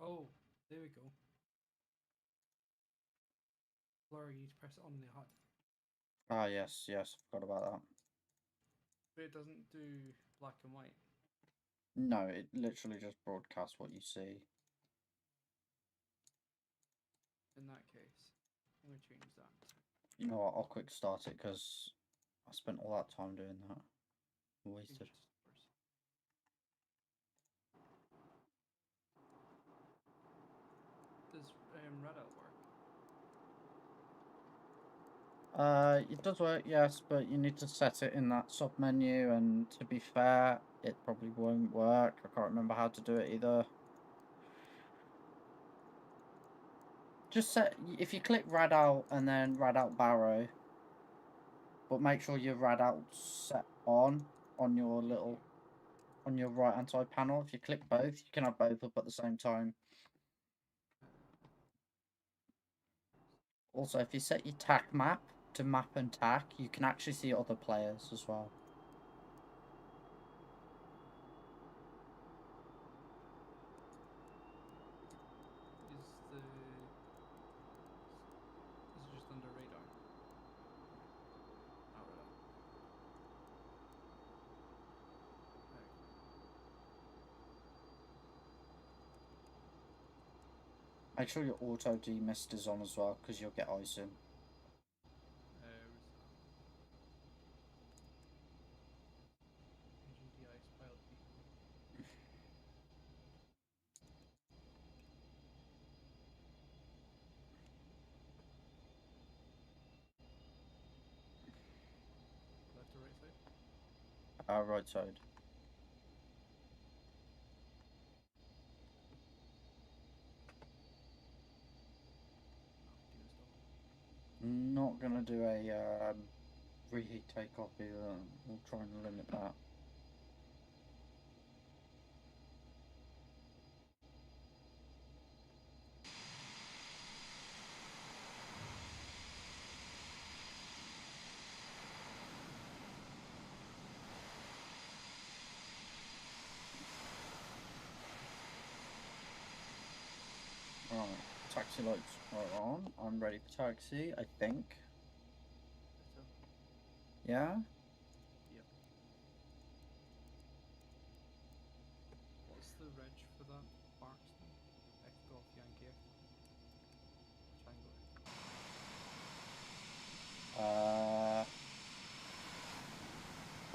Oh, there we go. Laura, you need to press it on the HUD. Ah, yes, forgot about that. But it doesn't do black and white. No, it literally just broadcasts what you see. In that case, I'm going to change that. You know what, I'll quick start it because I spent all that time doing that. Wasted. Does Reddit work? It does work, yes, but you need to set it in that sub menu, and to be fair, it probably won't work. I can't remember how to do it either. Just set, if you click rad out and then rad out barrow, but make sure your rad out set on your little, on your right hand side panel. If you click both, you can have both up at the same time. Also, if you set your tack map to map and tack, you can actually see other players as well. Is it just under radar? Not radar. Make sure your auto demist is on as well, because you'll get icing. Left or right side? Right side. Not gonna do a reheat takeoff either. We'll try and limit that. Right, taxi lights are on. I'm ready for taxi, I think. Yeah? Yep. What's the reg for that Barkston? Echo Golf Yankee Echo. Triangle.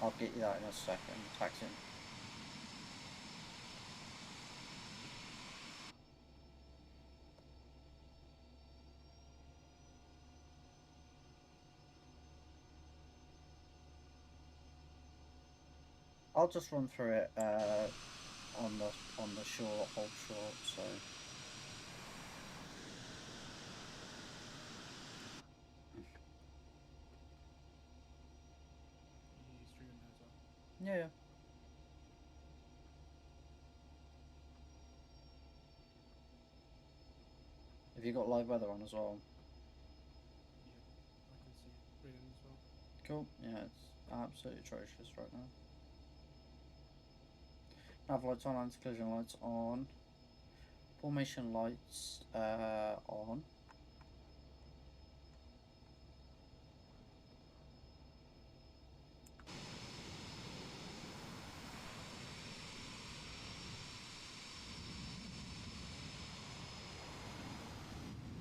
I'll get you that in a second. Taxi. I'll just run through it on the short, hold short, so. You streaming that as well? Yeah. Have you got live weather on as well? Yeah, I can see it raining as well. Cool. Yeah, it's absolutely atrocious right now. Nav lights on, anti-collision lights on. Formation lights on.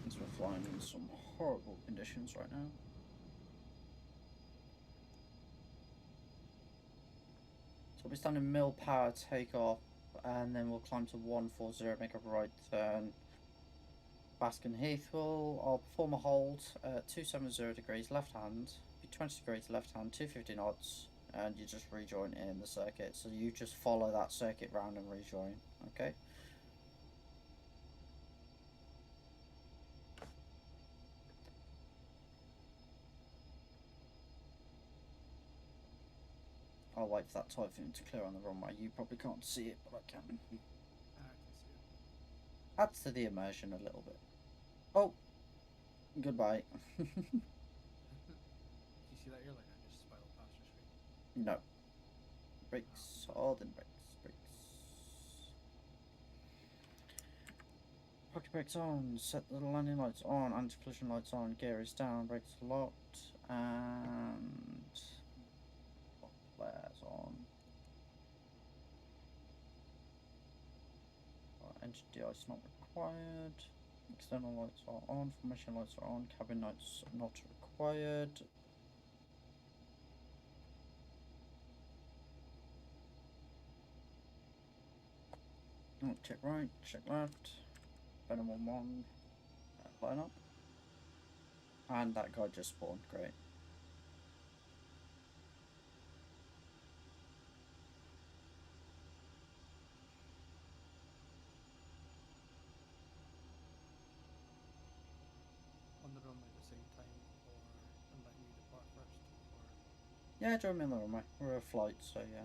As we're flying in some horrible conditions right now. So we'll be standing mill power takeoff, and then we'll climb to 140, make a right turn. Baskin Heath I'll perform a hold at 270 degrees left hand, be 20 degrees left hand, 250 knots, and you just rejoin in the circuit. So you just follow that circuit round and rejoin, okay? I'll wait for that Typhoon to clear on the runway. You probably can't see it, but I can. I can see it. Adds to the immersion a little bit. Oh! Goodbye. Do you see that airline I just spiraled past your screen? No. Brakes, all the brakes. Pocket brakes on, set the landing lights on, anti-collision lights on, gear is down, brakes locked, and flares on. Engine de-ice not required. External lights are on, formation lights are on, cabin lights not required. Check right, check left. Venom on one. Line up. And that guy just spawned, great. On the runway at the same time, or and let you depart first, or Yeah, join me on the runway. We're a flight, so yeah.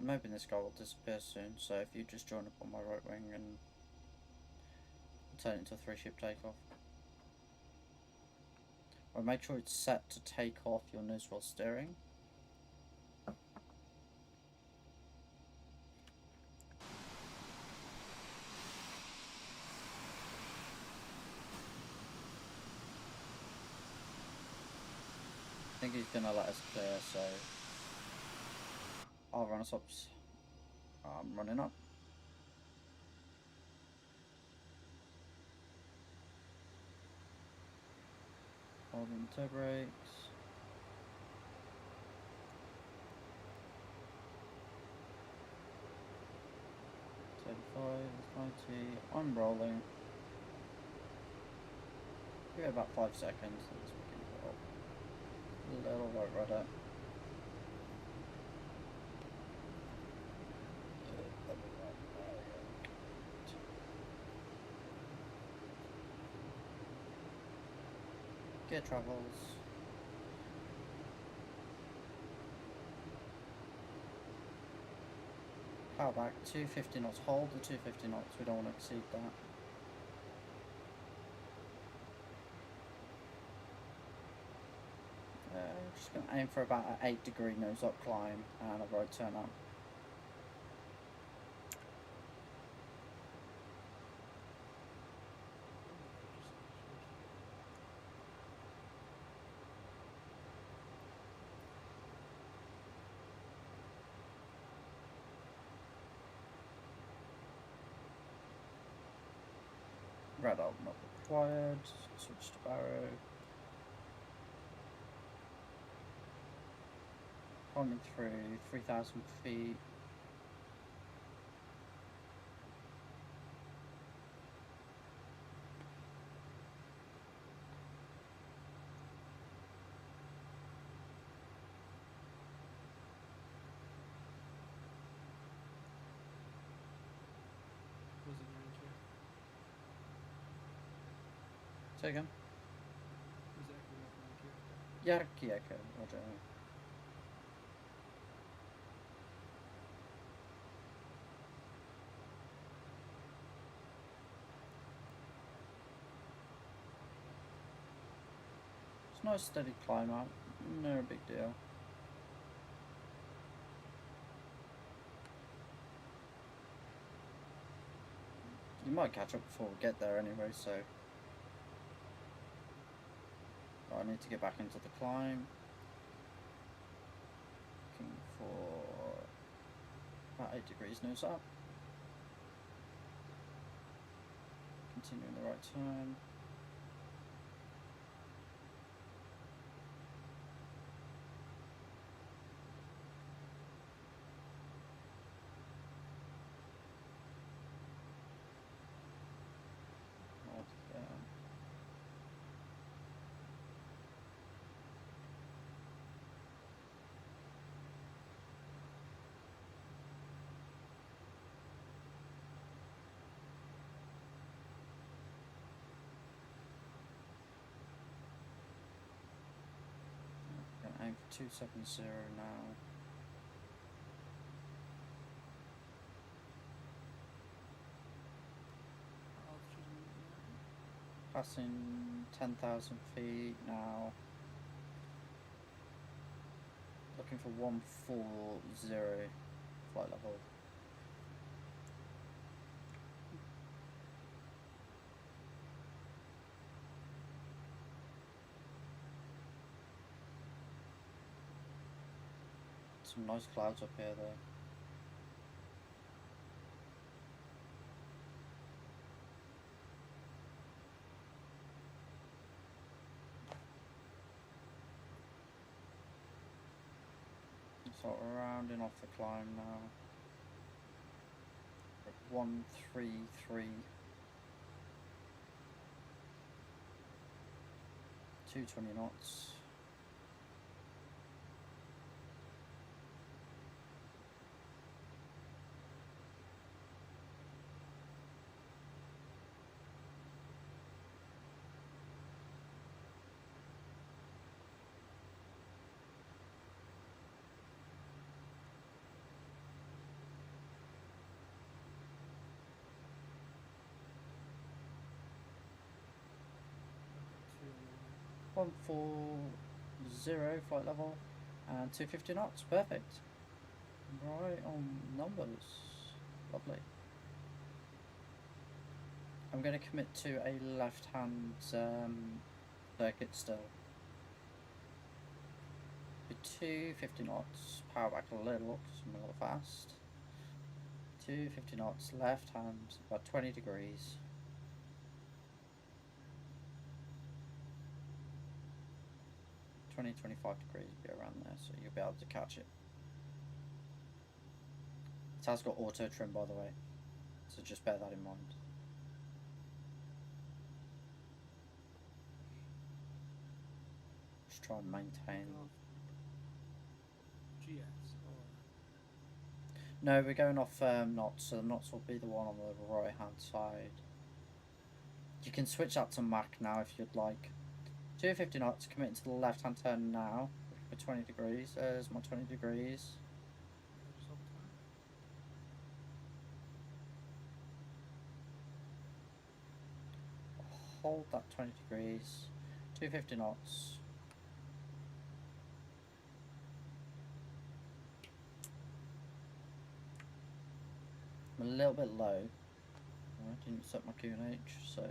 I'm hoping this guy will disappear soon, so if you just join up on my right wing and turn it into a 3-ship takeoff. Or make sure it's set to take off your nose while steering. I think he's gonna let us clear, so I'll run us up. I'm running up. Holding toe brakes. I'm rolling. Give it about 5 seconds. Let's begin to roll. Little white rudder. Gear travels. Power back, 250 knots. Hold the 250 knots, we don't want to exceed that. Just going to aim for about an 8-degree nose up climb and a right turn up. Red up not required. Switch to barrow. Climbing through 3,000 feet. was it your interior? Say again? Was it echoing off your interior? Yeah, key echo, roger. It's a nice steady climb up, no big deal. You might catch up before we get there anyway, so I need to get back into the climb. Looking for about 8 degrees nose up. Continuing the right turn. Aim for 270 now. Passing 10,000 feet now. Looking for 140 flight level. Some nice clouds up here though. So we're rounding off the climb now. At 133. 220 knots. To 140 flight level and 250 knots. Perfect. Right on numbers. Lovely. I'm going to commit to a left-hand circuit still. Be 250 knots. Power back a little because I'm a little fast. 250 knots. Left hand. About 20 degrees. 20-25 degrees will be around there, so you'll be able to catch it. It has got auto trim, by the way, so just bear that in mind. Just try and maintain. GS or No, we're going off knots, so the knots will be the one on the right hand side. You can switch that to Mach now if you'd like. 250 knots, commit to the left hand turn now for 20 degrees. There's my 20 degrees. Hold that 20 degrees. 250 knots. I'm a little bit low. I didn't set my QNH, so.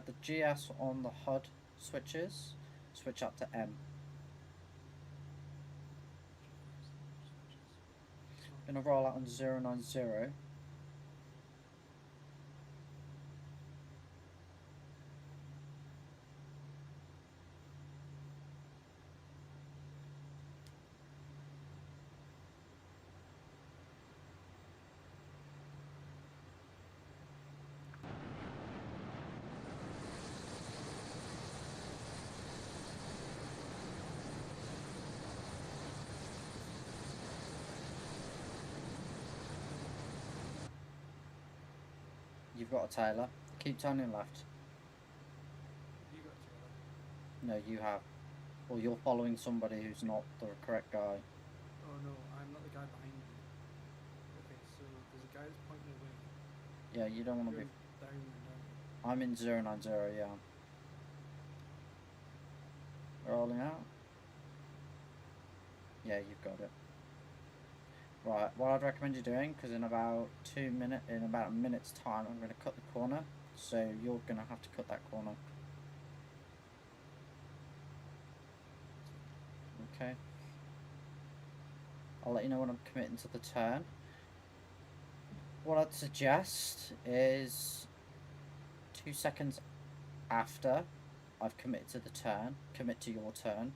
The GS on the HUD switches, switch up to M. Gonna roll out on 090. You've got a Taylor. Keep turning left. you got Taylor? No, you have. Or you're following somebody who's not the correct guy. Oh no, I'm not the guy behind you. Okay, so there's a guy that's pointing away. Yeah, you don't want to You're be. down and down. I'm in 090, yeah. Rolling out. Yeah, you've got it. Right, what I'd recommend you doing, because in about a minute's time, I'm going to cut the corner. So you're going to have to cut that corner. Okay. I'll let you know when I'm committing to the turn. What I'd suggest is 2 seconds after I've committed to the turn, commit to your turn,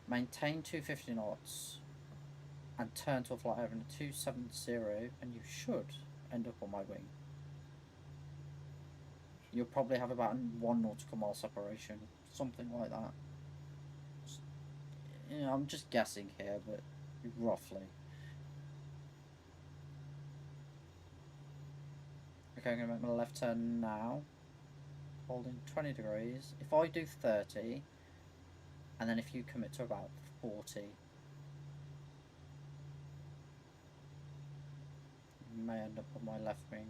maintain 250 knots, and turn to a flight over 270, and you should end up on my wing. You'll probably have about 1 nautical mile separation, something like that. You know, I'm just guessing here, but roughly. Okay, I'm going to make my left turn now, holding 20 degrees. If I do 30, and then if you commit to about 40, you may end up on my left wing.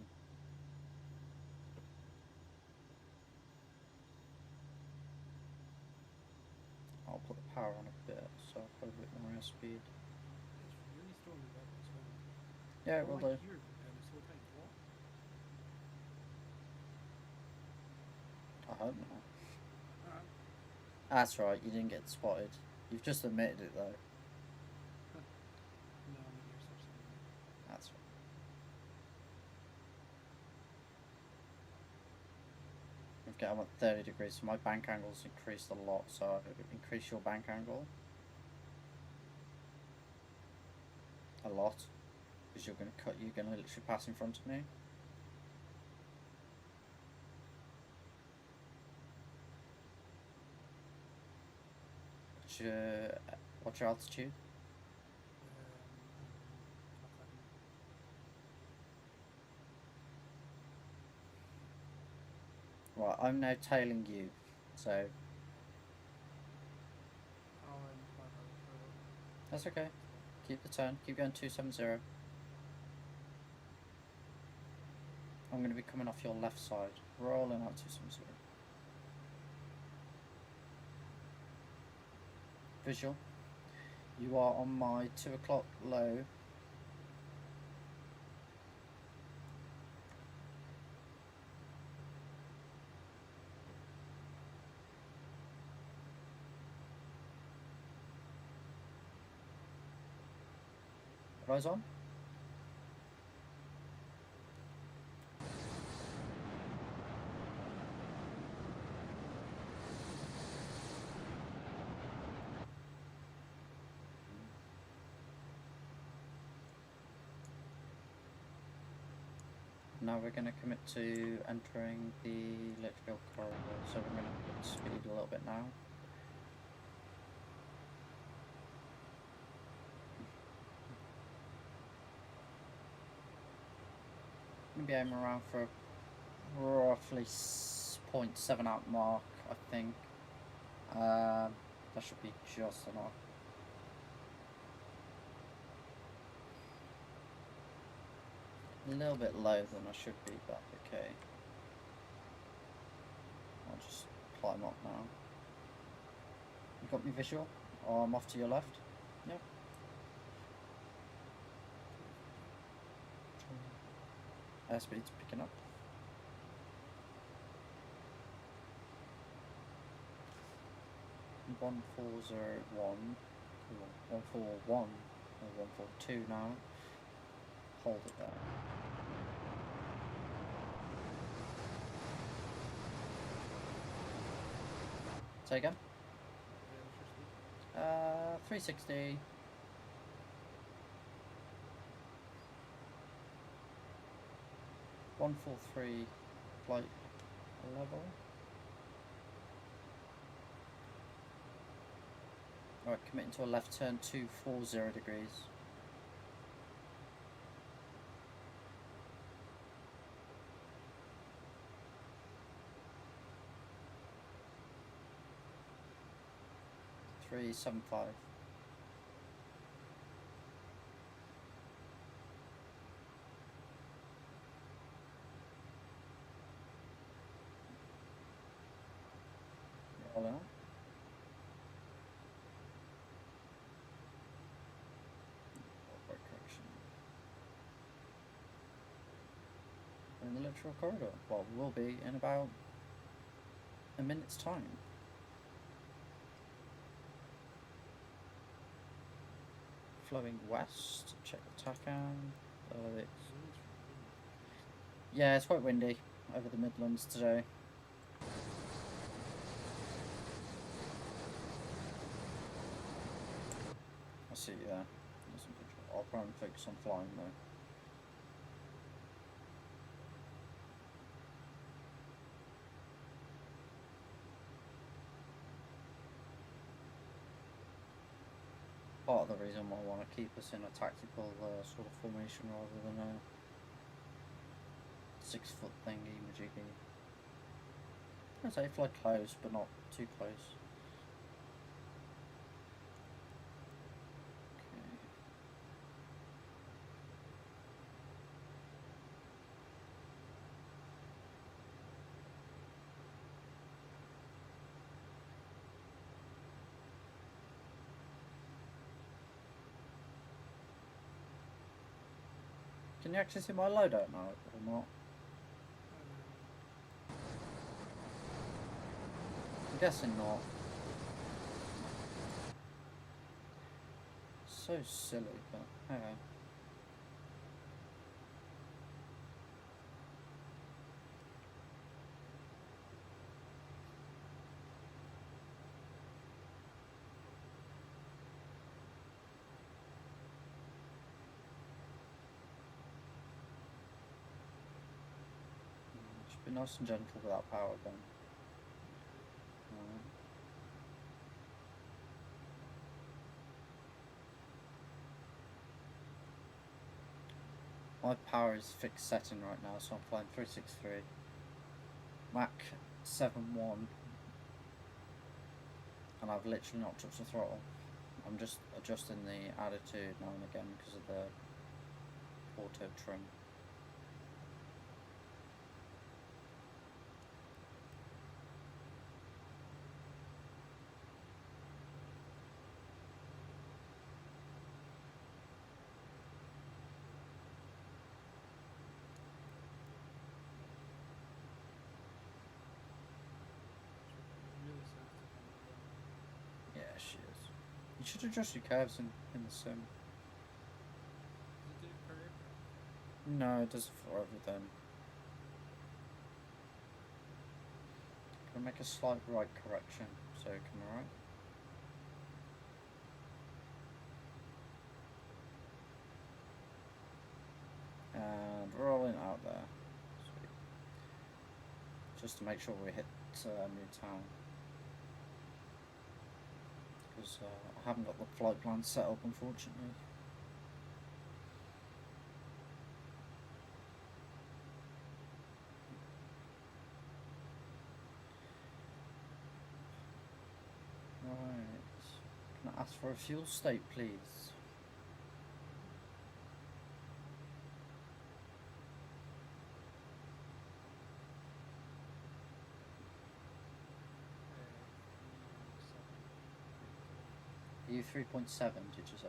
power on a bit, so I'll put a bit more airspeed. It's really stormy weather as well. Yeah, it All will I do. hear is so tiny. What? I hope not. Alright. That's right, you didn't get spotted. You've just admitted it though. No, my ears are somewhere. That's right. Okay, I'm at 30 degrees, so my bank angle's increased a lot, so I've increased your bank angle a lot. Because you're gonna literally pass in front of me. What's your altitude? Mach 11. Right, I'm now tailing you, so Oh, I'm 5 hours further. that's okay. Keep the turn, keep going 270. I'm going to be coming off your left side, rolling out 270. Visual. You are on my 2 o'clock low. Rise on. Now we're going to commit to entering the electrical corridor, so we're going to put speed a little bit now. I'm going to be aiming around for roughly 0.7 out mark, I think. That should be just enough. A little bit lower than I should be, but okay. I'll just climb up now. You got me visual? Oh, I'm off to your left? Yep. Airspeed's picking up. One 141, 141 or 142 now. Hold it there. Say again? What's your speed? 360. One 143 flight level. Alright, committing to a left turn 240 degrees. Three 75. Rolling out. Right correction. We're in the electrical corridor. Well, we will be in about a minute's time. Flowing west. Check the TACAN. Yeah, it's quite windy over the Midlands today. I see you there. I'll try and focus on flying though. Part of the reason why I want to keep us in a tactical sort of formation rather than a 6-foot thingy majiggy. I'd say fly close, but not too close. Can you actually see my loadout now or not? I'm guessing not. So silly, but hey. Should be nice and gentle with that power gun. My power is fixed setting right now, so I'm flying 363. Mach 7.1. And I've literally not touched the throttle. I'm just adjusting the attitude now and again because of the auto trim. Yeah, she is. You should adjust your curves in the sim. Does it do it per aircraft? No, it does it for everything. Can I make a slight right correction so it can right? And rolling out there. Sweet. Just to make sure we hit Newtown. Because I haven't got the flight plan set up, unfortunately. Right. Can I ask for a fuel state, please? You 3.7, did you say?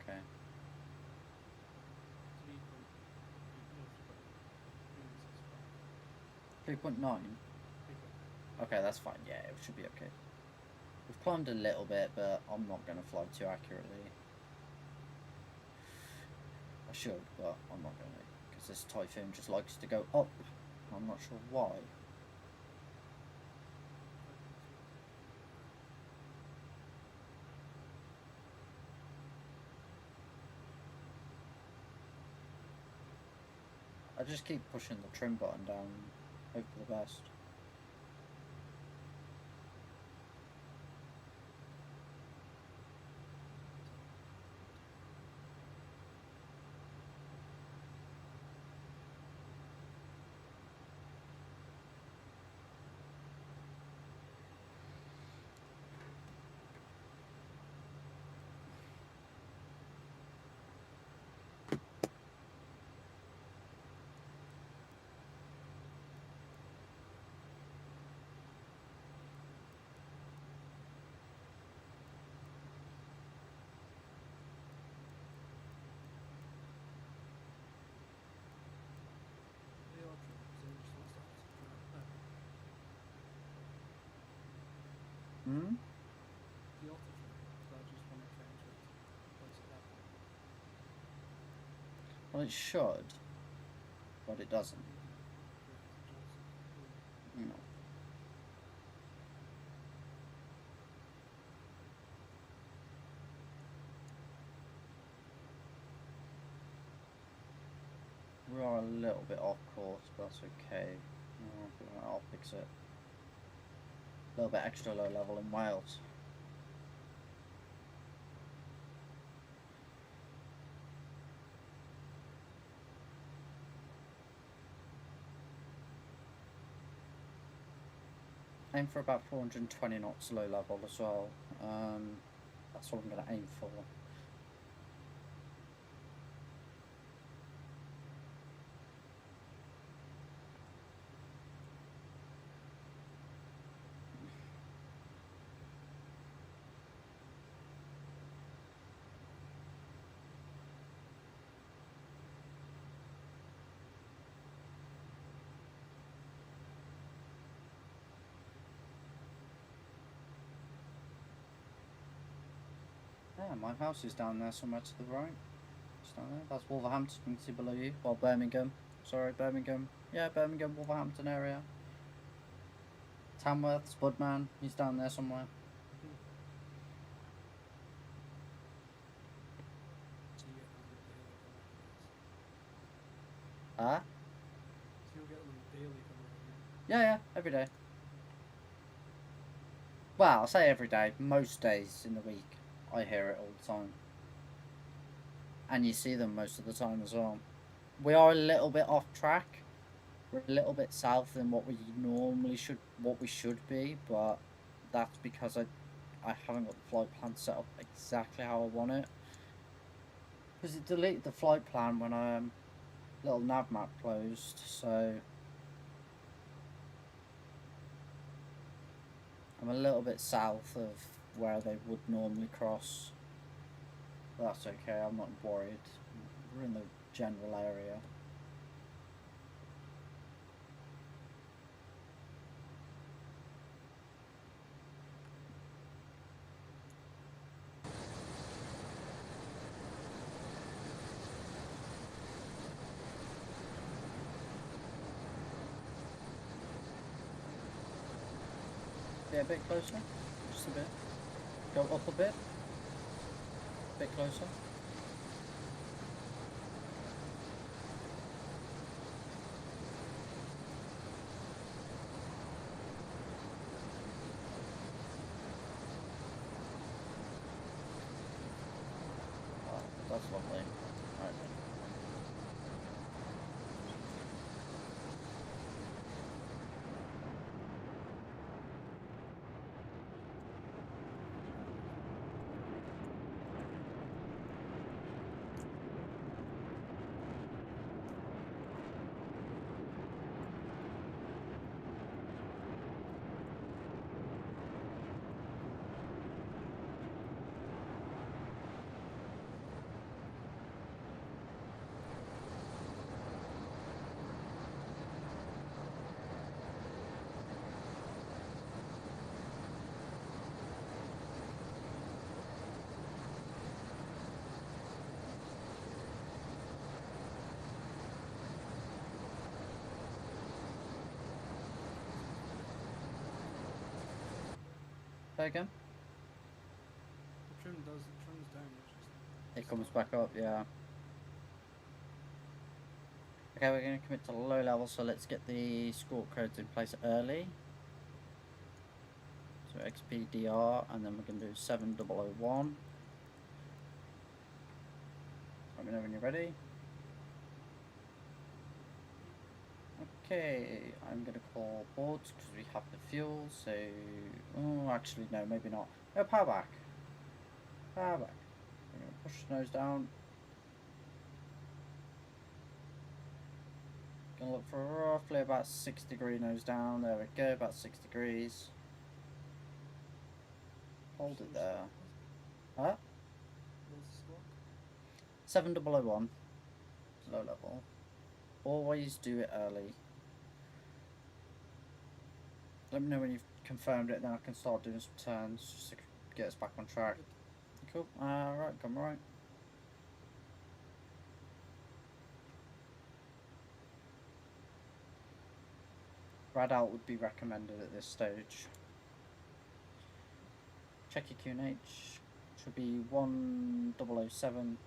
Okay. 3.9? Okay, that's fine. Yeah, it should be okay. We've climbed a little bit, but I'm not going to fly too accurately. I should, but I'm not going to, because this Typhoon just likes to go up. I'm not sure why. I just keep pushing the trim button down, hope for the best. Hmm? The auto trim, so I just want to change it to place it that way. Well, it should, but it doesn't. No. We are a little bit off course, but that's okay. I'll fix it. A little bit extra low level in Wales. Aim for about 420 knots low level as well. That's what I'm going to aim for. Yeah, my house is down there somewhere to the right. It's down there. That's Wolverhampton, you can see below you. Well, Birmingham. Sorry, Birmingham. Yeah, Birmingham, Wolverhampton area. Tamworth, Spudman, he's down there somewhere. So you get like your daily cover days. Ah? So you'll get like daily cover here. Yeah, every day. Well, I say every day, most days in the week. I hear it all the time. And you see them most of the time as well. We are a little bit off track. We're a little bit south than what we normally should be, but that's because I haven't got the flight plan set up exactly how I want it. Because it deleted the flight plan when little nav map closed, so I'm a little bit south of where they would normally cross. But that's okay, I'm not worried. We're in the general area. Yeah, a bit closer. Just a bit. Go up a bit. A bit closer. Oh, that's lovely. Right then. Say again? The trims down, it's just It comes back up, yeah. Okay, we're going to commit to low level, so let's get the score codes in place early. So XPDR, and then we're going to do 7001. Let me know when you're ready. Okay, I'm going to call boards because we have the fuel, so... Oh, actually, no, maybe not. No, power back. Power back. We're going to push the nose down. Gonna look for roughly about 6-degree nose down. There we go, about 6 degrees. Hold it there. Huh? what's the squawk? 7001. Low level. Always do it early. Let me know when you've confirmed it, then I can start doing some turns just to get us back on track. Cool. Alright, come right. Rad out would be recommended at this stage. Check your QNH. Should be 1007.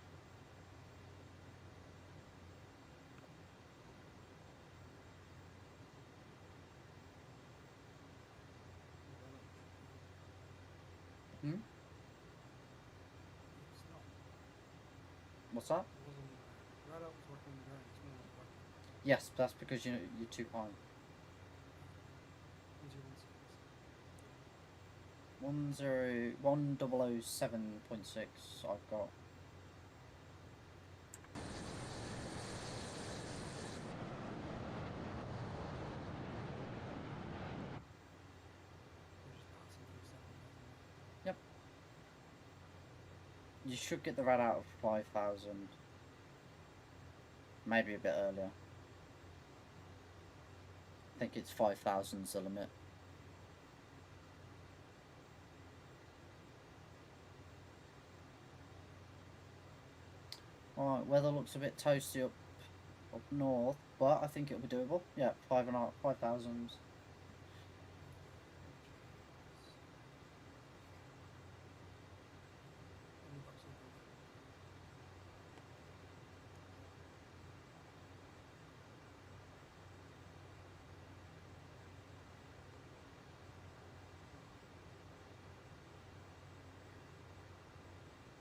Hmm? It's not. What's that? It wasn't. Right out was working the ground. It's not working. Yes, that's because you're too high. 1007.6 I've got. Yep. You should get the rad out of 5,000. Maybe a bit earlier. I think it's 5,000 is the limit. Right, weather looks a bit toasty up north, but I think it'll be doable. Yeah, 5,000.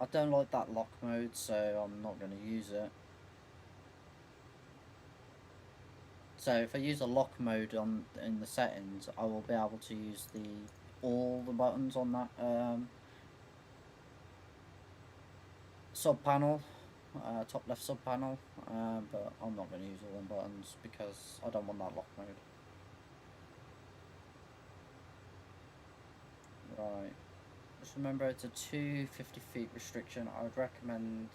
I don't like that lock mode, so I'm not going to use it. So if I use a lock mode in the settings, I will be able to use all the buttons on that sub panel, top left sub panel. But I'm not going to use all them buttons because I don't want that lock mode. Right. Just remember it's a 250 feet restriction. I would recommend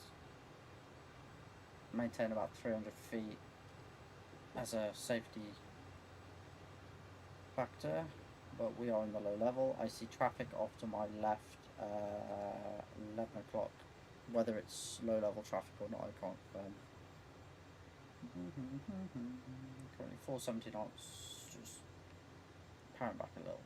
maintain about 300 feet as a safety factor, but we are in the low level. I see traffic off to my left, 11 o'clock. Whether it's low level traffic or not, I can't confirm. Currently 470 knots, just powering back a little.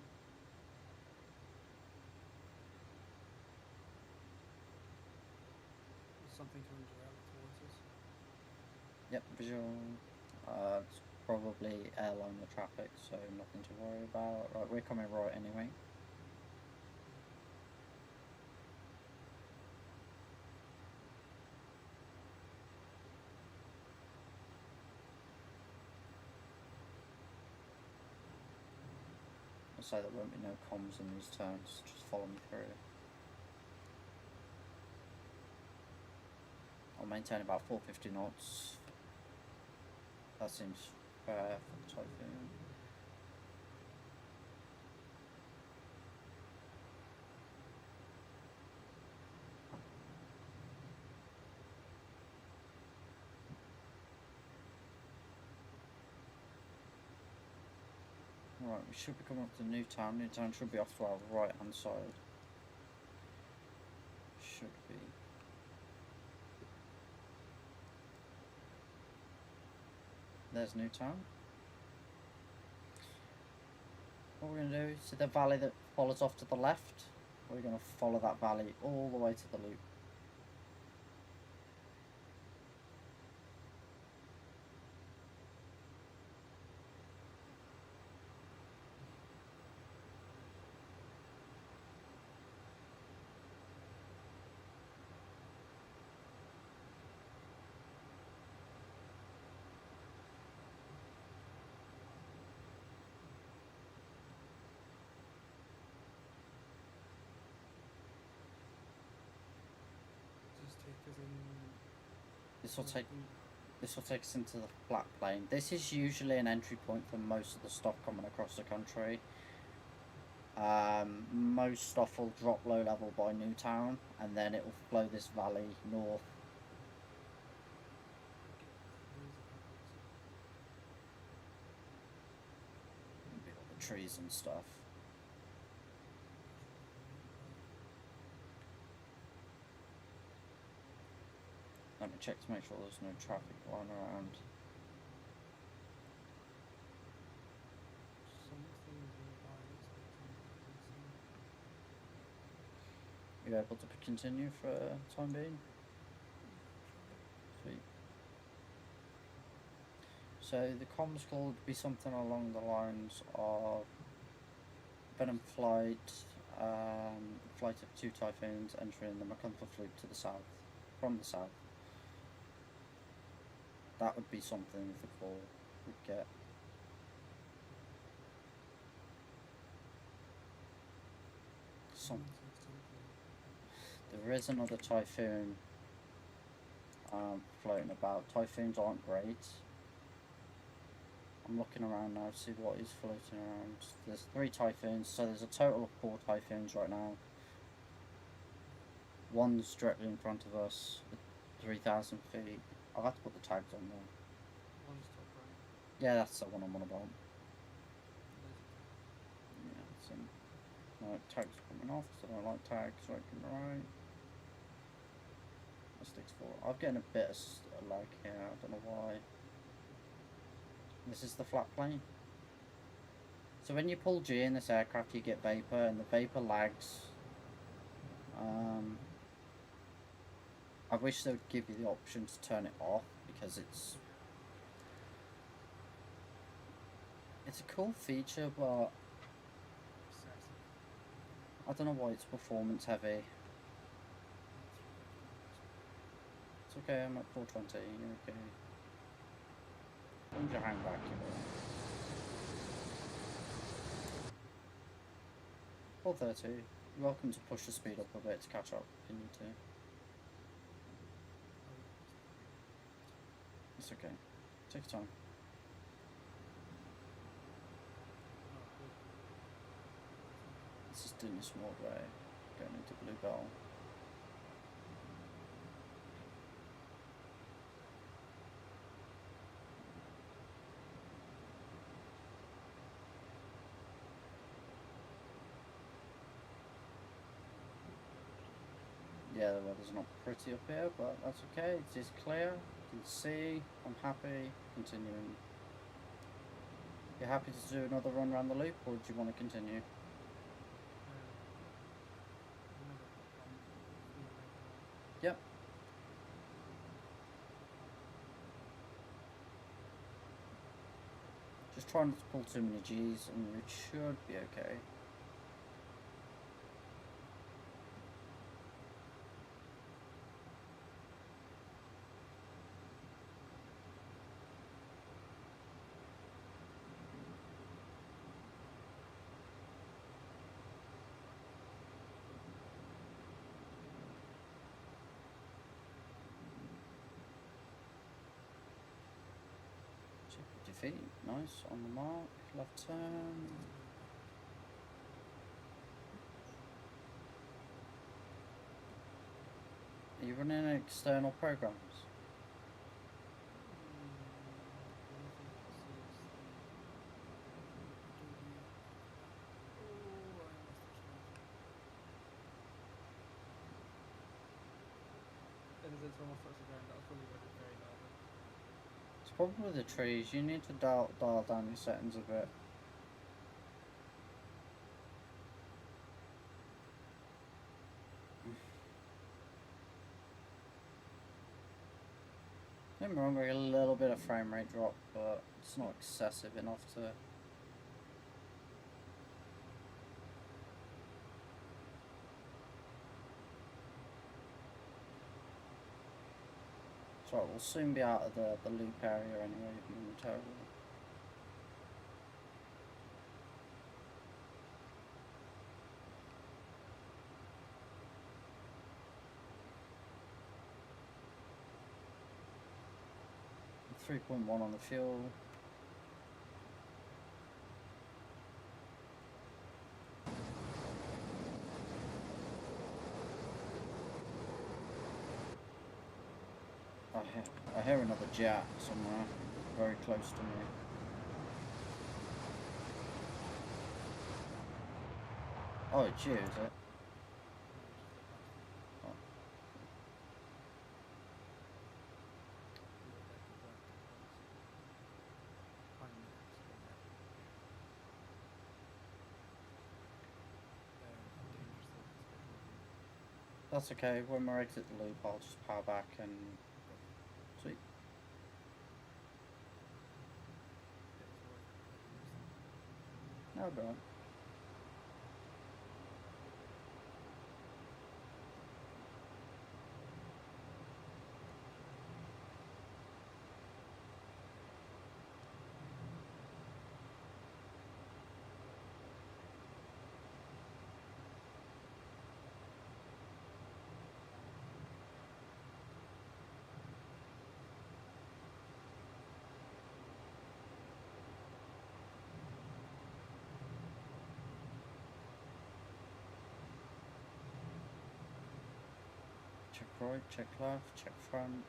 Something coming directly towards us. Yep, visual. It's probably airliner traffic, so nothing to worry about. Right, we're coming right anyway. I'll say there won't be no comms in these turns, just follow me through. I'll maintain about 450 knots. That seems fair for the Typhoon. Right, we should be coming up to Newtown. Newtown should be off to our right hand side. Should be. There's Newtown. What we're going to do, see the valley that follows off to the left? We're going to follow that valley all the way to the loop. Just take us in. This will take us into the flat plain. This is usually an entry point for most of the stuff coming across the country. Most stuff will drop low level by Newtown, and then it will flow this valley north. All the trees and stuff. Let me check to make sure there's no traffic lying around. You able to continue for time being? Sweet. So the comms call would be something along the lines of Venom flight, flight of 2 Typhoons entering the McCumber Loop to the south, from the south. That would be something the call would get. There is another Typhoon floating about. Typhoons aren't great. I'm looking around now to see what is floating around. There's 3 Typhoons, so there's a total of 4 Typhoons right now. One's directly in front of us at 3,000 feet. I'll have to put the tags on there. One's top right. Yeah, that's the one I'm on about. Yeah, that's him. Right, tags coming off, so I don't like tags, right and right. That's sticks for. I'm getting a bit of lag here, I don't know why. This is the flat plane. So when you pull G in this aircraft, you get vapor, and the vapor lags. I wish they would give you the option to turn it off, because it's a cool feature, but I don't know why it's performance heavy. It's okay, I'm at 420, you're okay. When's your hang back, you know? 430. You're welcome to push the speed up a bit to catch up if you need to. It's okay. Take your time. This is doing this more way. Going into Blue Bell. Yeah, the weather's not pretty up here, but that's okay. It is clear. You can see. I'm happy. Continuing. You're happy to do another run around the loop, or do you want to continue? Yep. Just try not to pull too many G's, and it should be okay. Feet, nice, on the mark, left turn. Are you running external programs? It's probably the trees. You need to dial down your settings a bit. Don't get me wrong, we get a little bit of frame rate drop, but it's not excessive enough to. It's right, we'll soon be out of the loop area anyway, momentarily. .1 on the fuel. I hear another jet somewhere, very close to me. Oh, it's you, is it? Oh. That's okay, when we exit the loop I'll just power back and... Sweet. No, bro. Check right, check left, check front.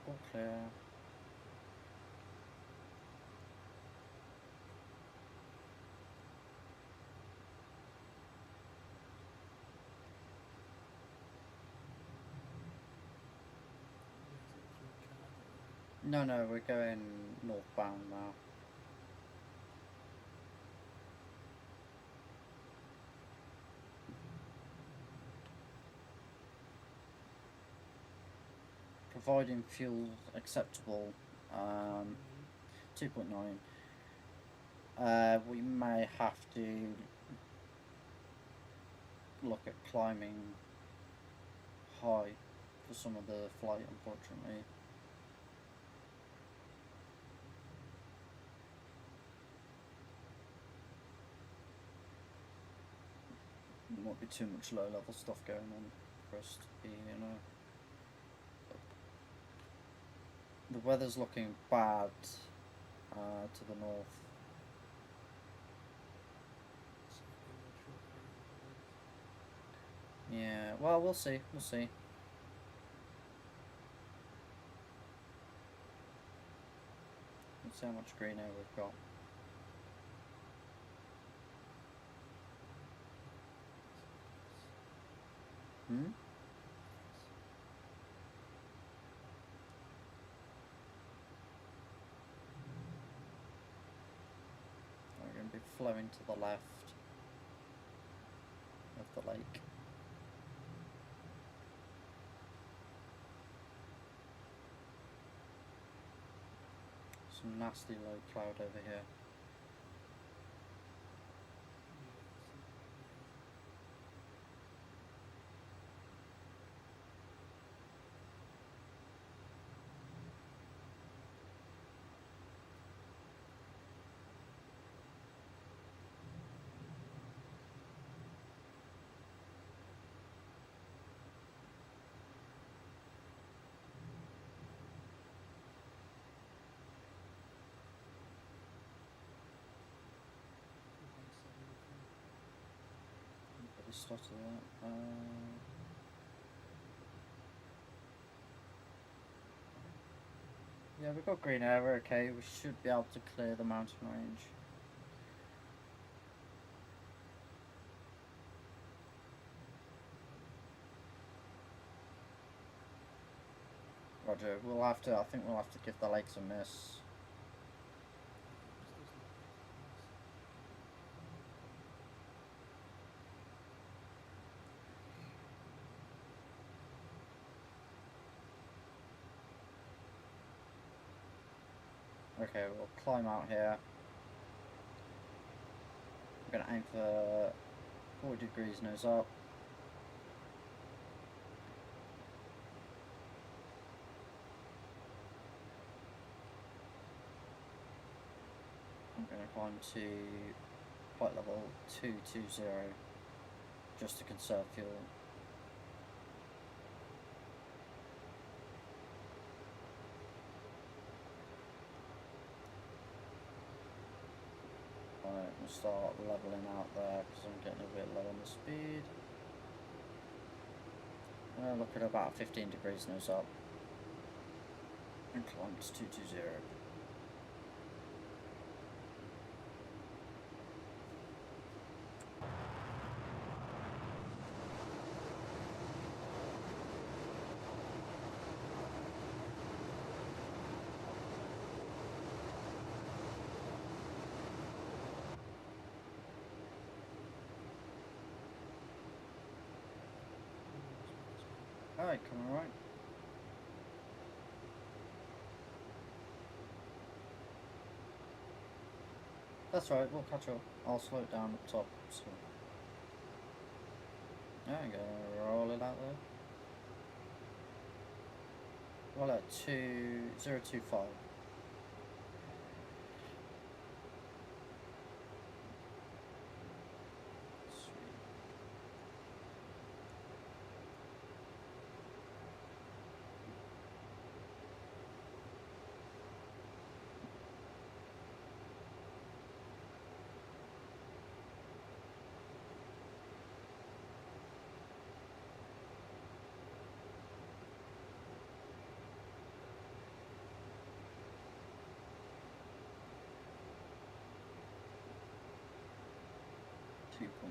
All clear. No, no, we're going northbound now. Providing fuel acceptable, 2.9. We may have to look at climbing high for some of the flight, unfortunately. There might be too much low level stuff going on for us to be, you know. The weather's looking bad to the north. Yeah, well, we'll see. We'll see. Let's see how much green air we've got. Hmm? We're going to be flowing to the left of the lake. Some nasty low cloud over here. Start of that. Yeah, we've got green air, we're okay. We should be able to clear the mountain range. Roger, we'll have to, I think we'll have to give the lakes a miss. Okay, we'll climb out here. We're gonna aim for 40 degrees nose up. I'm gonna climb to flight level 220 just to conserve fuel. Alright, we'll start leveling out there because I'm getting a bit low on the speed. I'm going to look at about 15 degrees nose up and climb to 220. Alright, coming alright. That's right, we'll catch up. I'll slow it down up top. So. There you go, roll it out there. Well, at 2025.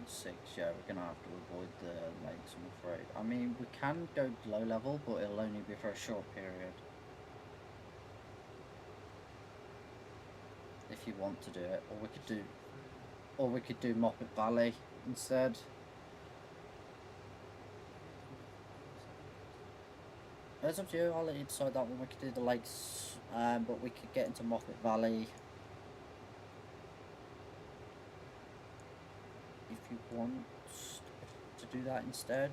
.6, yeah, we're gonna have to avoid the lakes, I'm afraid. I mean, we can go low level, but it'll only be for a short period. if you want to do it, or we could do Moppet Valley instead. It's up to you. I'll let you decide that one. We could do the lakes, but we could get into Moffat Valley if you want to do that instead.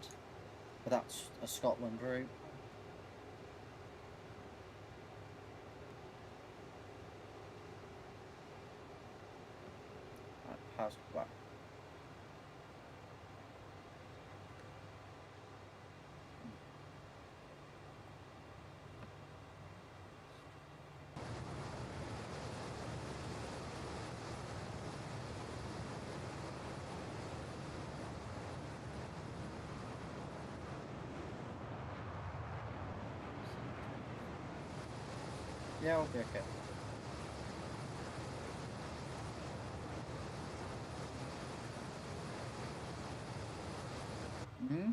But that's a Scotland route. Right, how's that? Yeah, we'll be okay. Mm-hmm.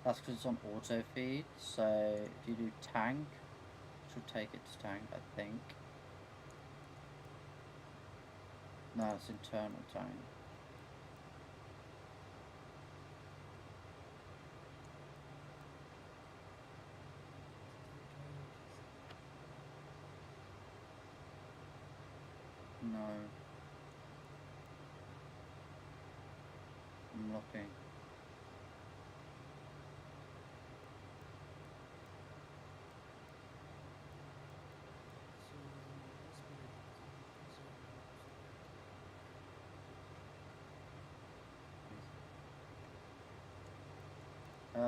That's because it's on auto feed, so if you do tank, it should take it to tank, I think. No, it's internal tank. No. I'm looking.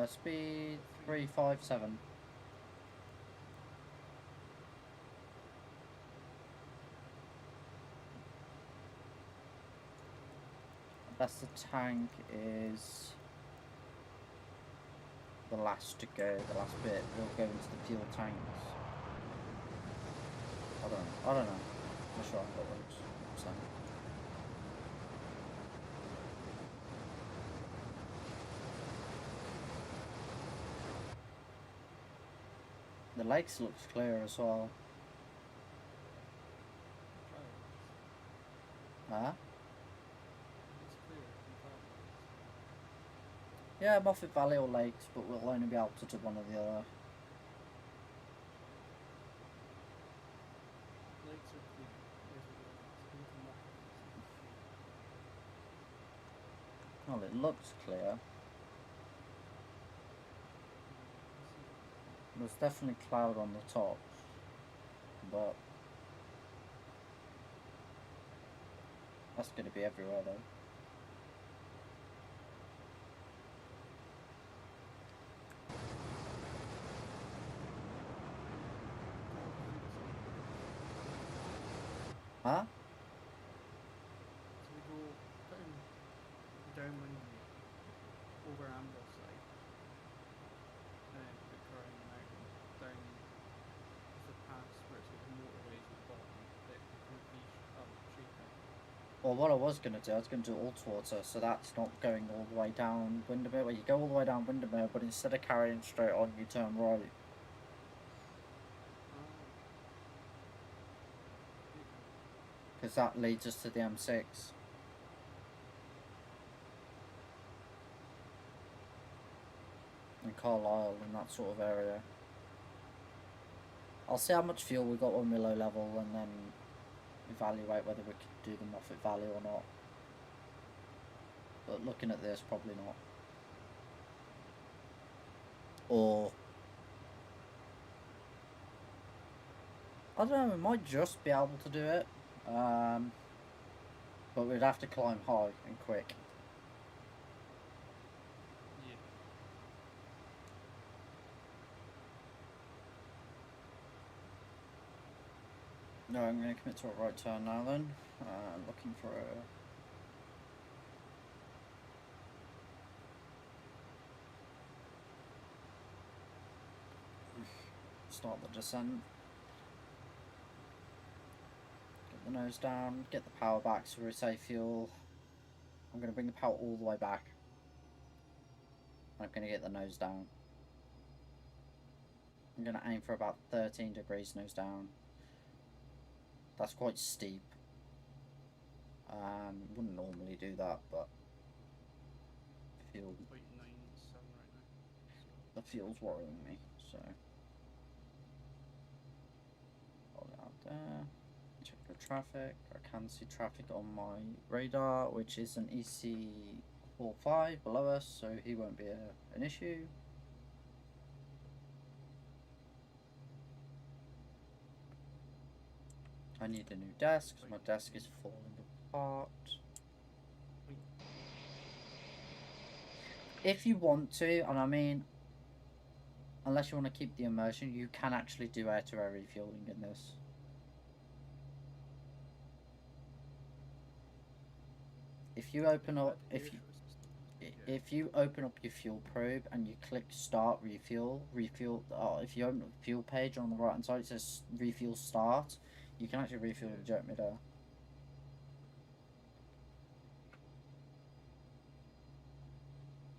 Speed 357. That's the tank is the last to go, the last bit. We'll go into the fuel tanks. I don't know. I'm not sure I've got those. So. The lakes looks clear as well. Huh? Yeah, Moffat Valley or lakes, but we'll only be able to do one or the other. Well, it looks clear. There's definitely cloud on the top, but that's going to be everywhere though. Huh? So we go downwind over Amber's side, and then put car in the mountain, down the pass where it's like the motorways at the bottom, that kind of up straight down. Well, what I was going to do, I was going to do Altwater, so that's not going all the way down Windermere. Well, you go all the way down Windermere, but instead of carrying straight on, you turn right. Because that leads us to the M6. And Carlisle and that sort of area. I'll see how much fuel we got when we're low level and then evaluate whether we can do the Moffat Valley or not. But looking at this, probably not. Or I don't know, we might just be able to do it. But we'd have to climb high and quick. No, I'm going to commit to a right turn now then. Looking for a... Start the descent. Get the nose down, get the power back so we save fuel. I'm going to bring the power all the way back. I'm going to get the nose down. I'm going to aim for about 13 degrees nose down. That's quite steep. Wouldn't normally do that, but fuel. 0.97 right now. So The fuel's worrying me, so hold it out there. Check the traffic. I can see traffic on my radar, which is an EC45 below us, so he won't be an issue. I need a new desk because my desk is falling apart. If you want to, and I mean, unless you want to keep the immersion, you can actually do air-to-air refueling in this. If you open up, if you open up your fuel probe and you click start refuel, if you open up the fuel page on the right hand side, it says refuel start. You can actually refuel the jet midair.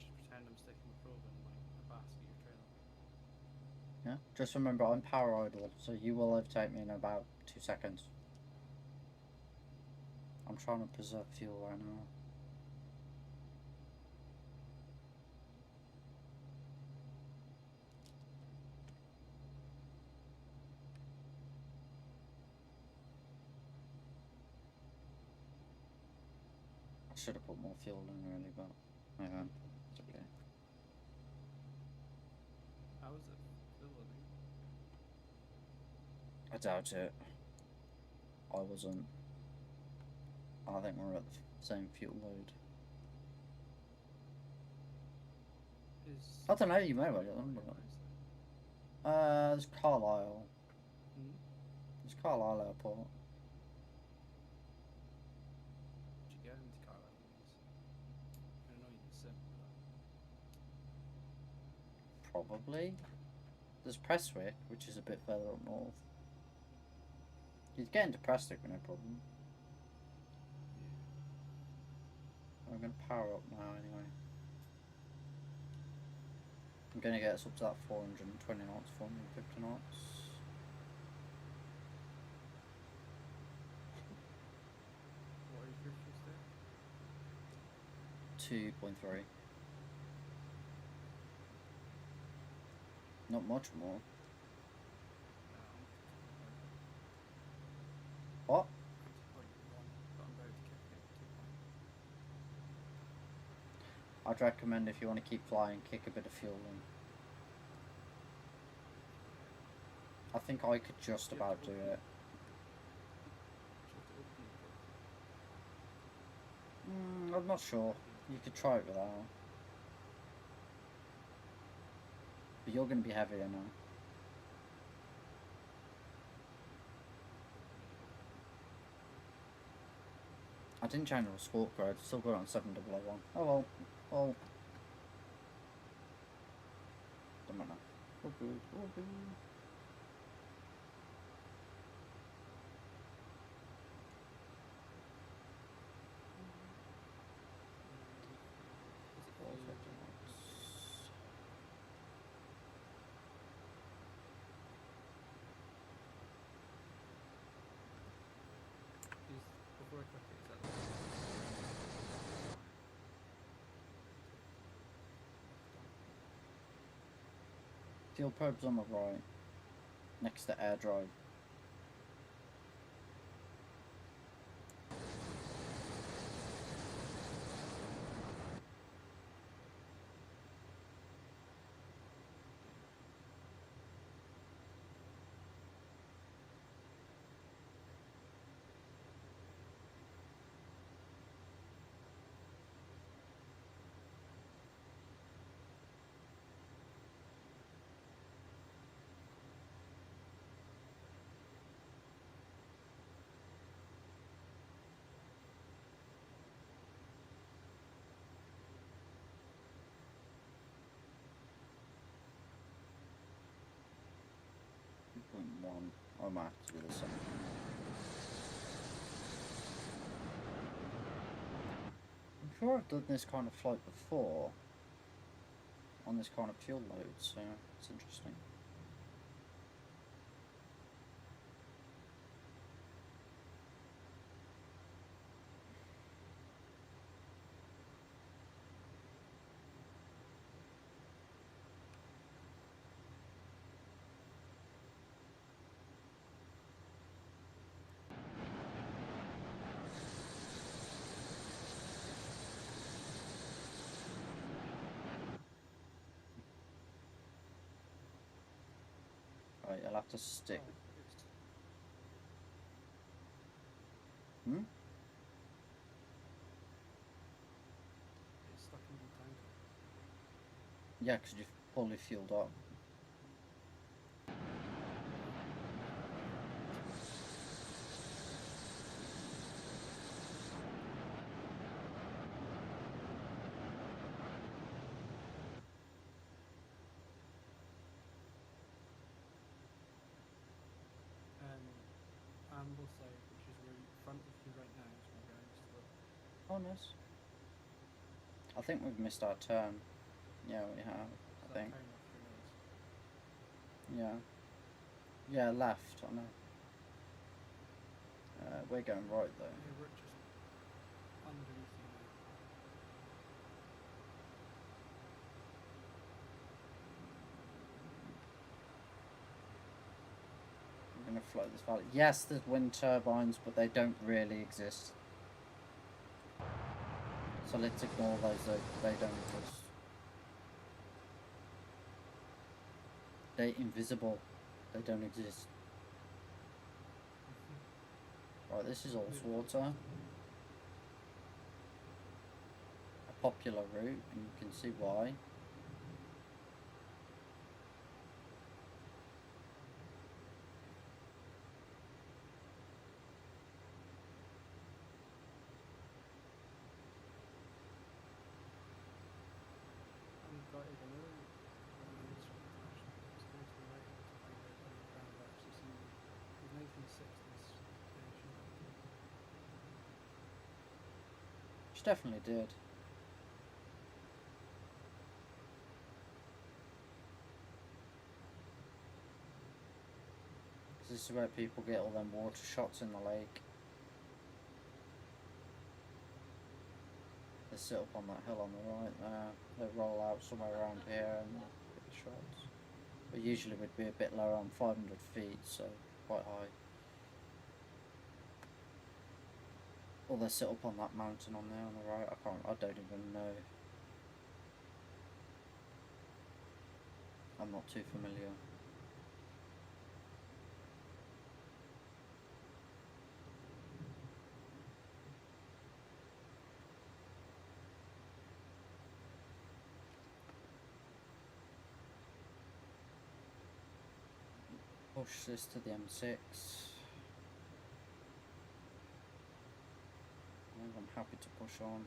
just pretend I'm sticking the probe in like a basket or trailer. Yeah. Just remember, I'm power idle, so you will overtake me in about 2 seconds. I'm trying to preserve fuel right now. I should have put more fuel in really, but yeah, it's okay. How is it filling? I doubt it. I wasn't. I think we're at the same fuel load. I don't know, you may well. There's Carlisle. There's Carlisle Airport. Did you get into Carlisle? I know you said that. Probably. There's Prestwick, which is a bit further up north. You'd get into Prestwick with no problem. I'm going to power up now anyway. I'm going to get us up to that 420 knots, 450 knots. What is your fuel there? 2.3. Not much more. What? 2.1, but I'm about to kick it to 2. I'd recommend if you want to keep flying, kick a bit of fuel in. I think I could just about do it. I'm not sure. You could try it without. But you're going to be heavier now. I didn't change the sport code, still got it on 7001. Oh well. Well. Don't matter. All good, all good. Before I click it, is that Fuel probe's on the right, next to air drive. One. I might have to do the same. sure I've done this kind of flight before on this kind of fuel load, so it's interesting. Right, I'll have to stick. Oh, it's Hmm? stuck in the tanker. Yeah, because you've fully fueled up. Ambleside, which is right in front of you right now, is my guidance to the Oh, nice. I think we've missed our turn. Yeah, we have. is I that think. turn off your nose. Yeah. Yeah, left. I know. We're going right though. Yeah, we're just underneath you now. We're going to float this valley. Yes, there's wind turbines, but they don't really exist. So let's ignore those. They don't exist. They're invisible. They don't exist. Right, this is Allswater. A popular route, and you can see why. I'm gutted. I know it's actually it's going to the right to find out how the ground actually seen the 1960s station. She definitely did. This is where people get all them water shots in the lake. They sit up on that hill on the right there. They roll out somewhere around here and get the shots. But usually we'd be a bit lower on 500 feet, so quite high. Or they sit up on that mountain on there on the right. I don't even know. I'm not too familiar. Push this to the M6. I'm happy to push on.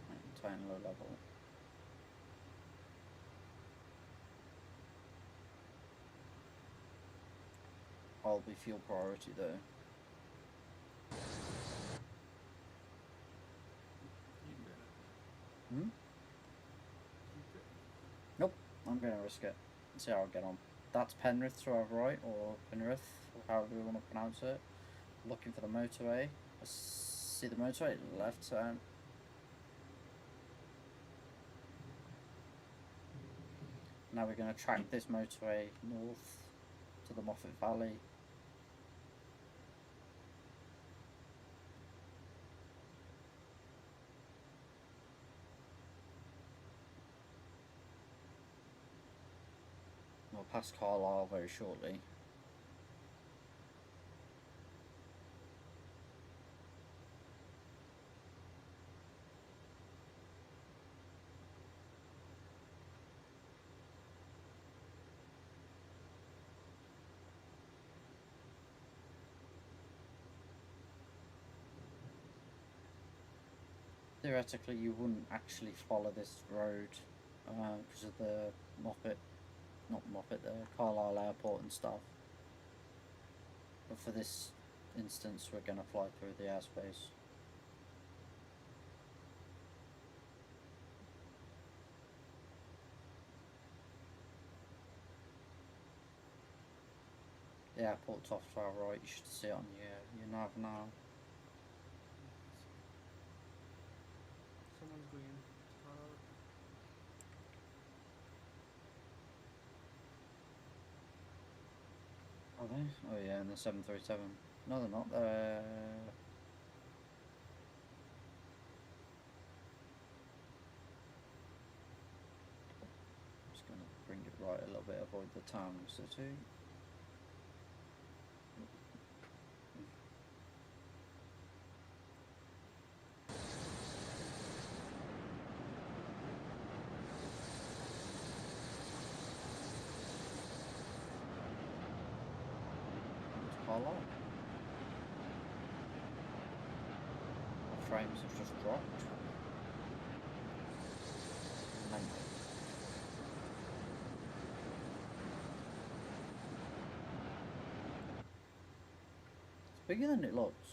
Maintain low level. I'll be fuel priority though. You can do it. Hmm? You do it. Nope, I'm going to risk it. Let's see how I get on. That's Penrith to our right, or Penrith, or however we want to pronounce it. Looking for the motorway. I see the motorway, left turn. Now we're going to track this motorway north to the Moffat Valley. We'll pass Carlisle very shortly. Theoretically, you wouldn't actually follow this road because of the the Carlisle Airport and stuff. But for this instance, we're going to fly through the airspace. the airport's off to our right. You should see it on your nav now. Someone's going into the tower. Are they? Oh yeah, in the 737. No, they're not. They're... Just gonna bring it right a little bit, avoid the town city. Hello. The frames have just dropped. It's bigger than it looks.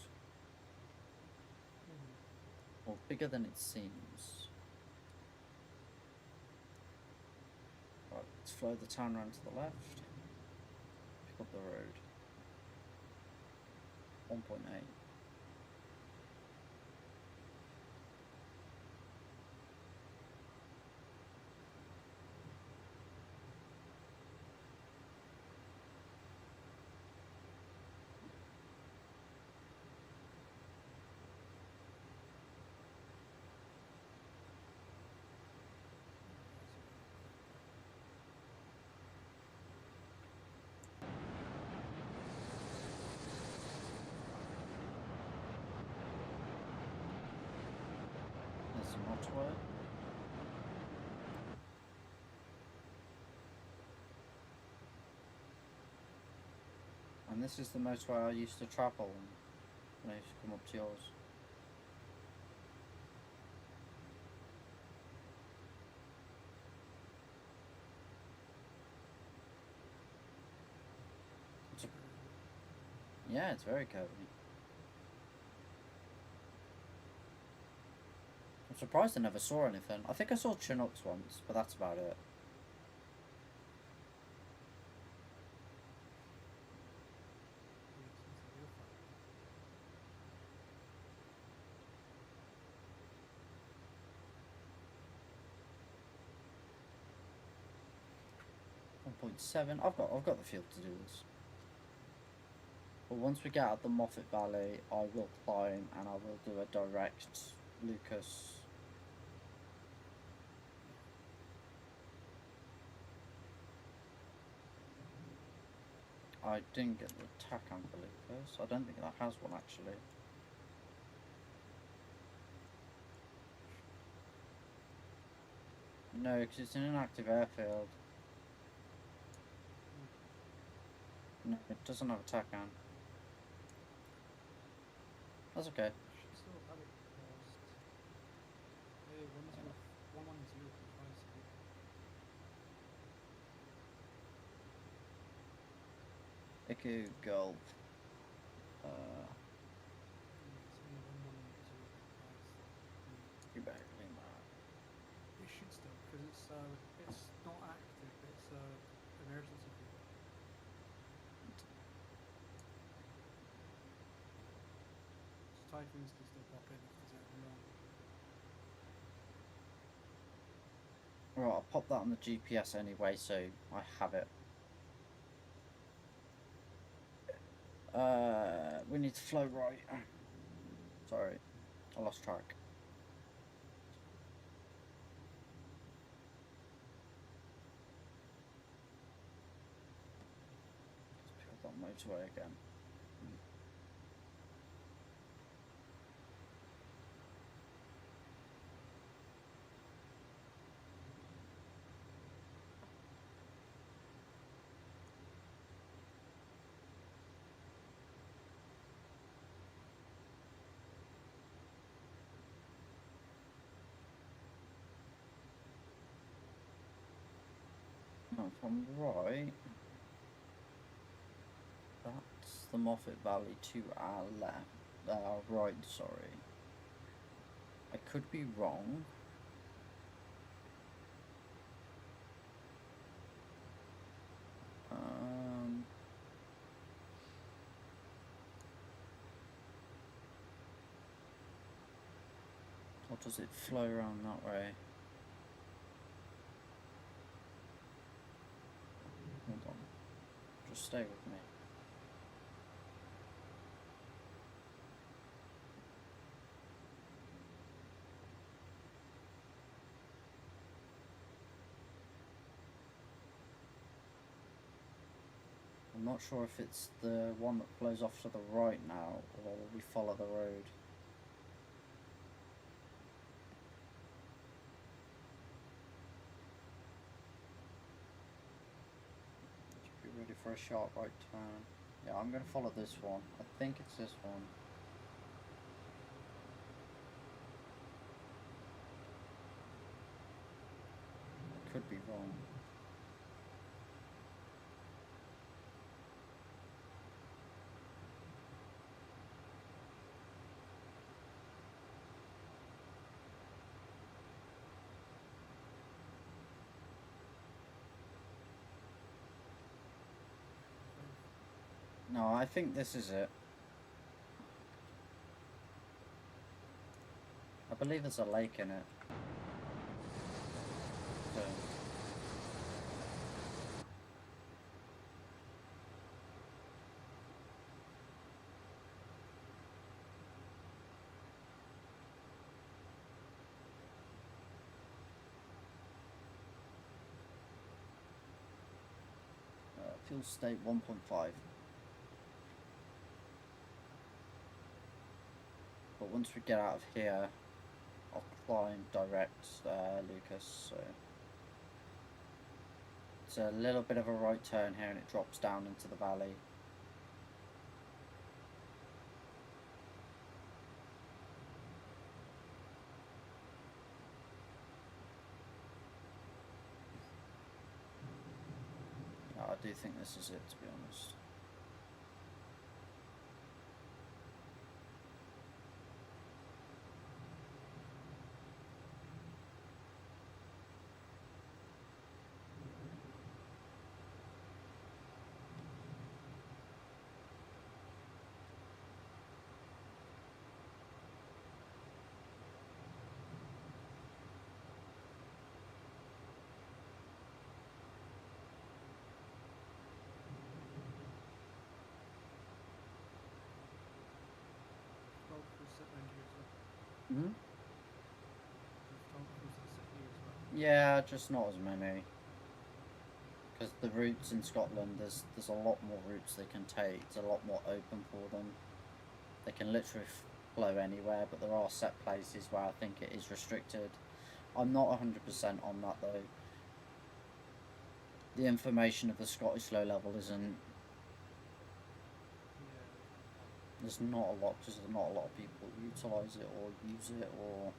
Or bigger than it seems. Right, let's flow the town around to the left. Pick up the road. 1.8. There's the motorway. And this is the motorway I used to travel when I used to come up to yours. Yeah, it's very curvy. I'm surprised I never saw anything. I think I saw Chinooks once, but that's about it. .7. I've got the field to do this. But once we get out the Moffat Valley, I will climb and I will do a direct Lucas. I didn't get the TACAN for Lucas. I don't think that has one actually. No, because it's an inactive airfield. No, it doesn't have a TACAN. That's okay. Should still have it paused. Hey, 110.57. Iku Golf. You better clean that. It should still, because it's not active. It's emergency fuel. So Typhoons can still pop in if there's anything wrong. Right, I'll pop that on the GPS anyway, so I have it. We need to flow right. Sorry, I lost track. Let's pick up that motorway again. No, if I'm right, that's the Moffat Valley to our left. Our right, sorry. I could be wrong. does it flow around that way? Hold on. Just stay with me. I'm not sure if it's the one that flows off to the right now, or we follow the road. Should be ready for a sharp right turn. Yeah, I'm going to follow this one. I think it's this one. I could be wrong. No, I think this is it. I believe there's a lake in it. So. Fuel state 1.5. But once we get out of here, I'll climb direct Lucas. So it's a little bit of a right turn here, and it drops down into the valley. I do think this is it, to be honest. Hmm? Yeah, just not as many. Because the routes in Scotland, there's a lot more routes they can take. It's a lot more open for them. They can literally flow anywhere, but there are set places where I think it is restricted. I'm not 100% on that though. The information of the Scottish low level isn't. There's not a lot, because there's not a lot of people utilise it or use it or.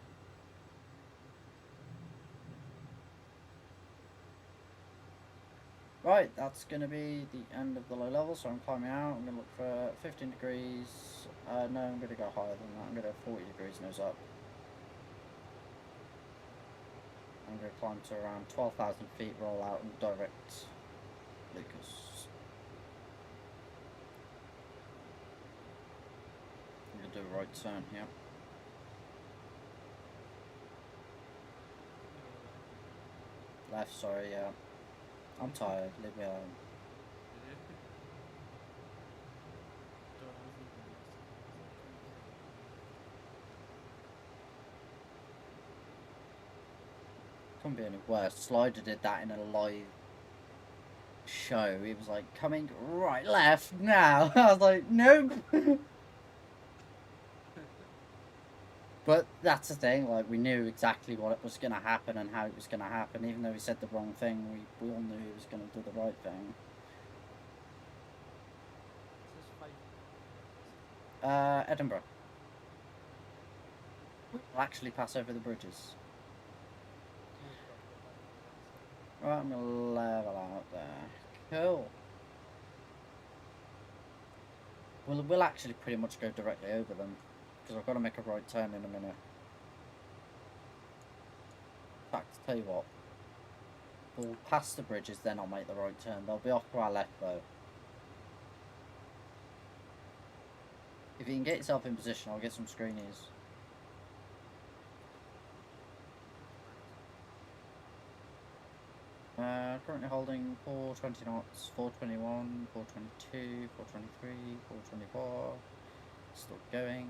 Right, that's going to be the end of the low level, so I'm climbing out. I'm going to look for 15 degrees. No, I'm going to go higher than that. I'm going to go 40 degrees nose up. I'm going to climb to around 12,000 feet, roll out and direct Lucas. I'm going to do a right turn here. Left, sorry, yeah. I'm tired, leave me alone. Couldn't be any worse. Slider did that in a live show. He was like, coming right, left, now. I was like, nope. But that's the thing, like, we knew exactly what was going to happen and how it was going to happen. Even though he said the wrong thing, we all knew he was going to do the right thing. Edinburgh. We'll actually pass over the bridges. Right, I'm going to level out there. Cool. We'll actually pretty much go directly over them, because I've got to make a right turn in a minute. In fact, to tell you what, we'll pass the bridges, then I'll make the right turn. They'll be off to our left though. If you can get yourself in position, I'll get some screenies. Currently holding 420 knots, 421, 422, 423, 424. Still going.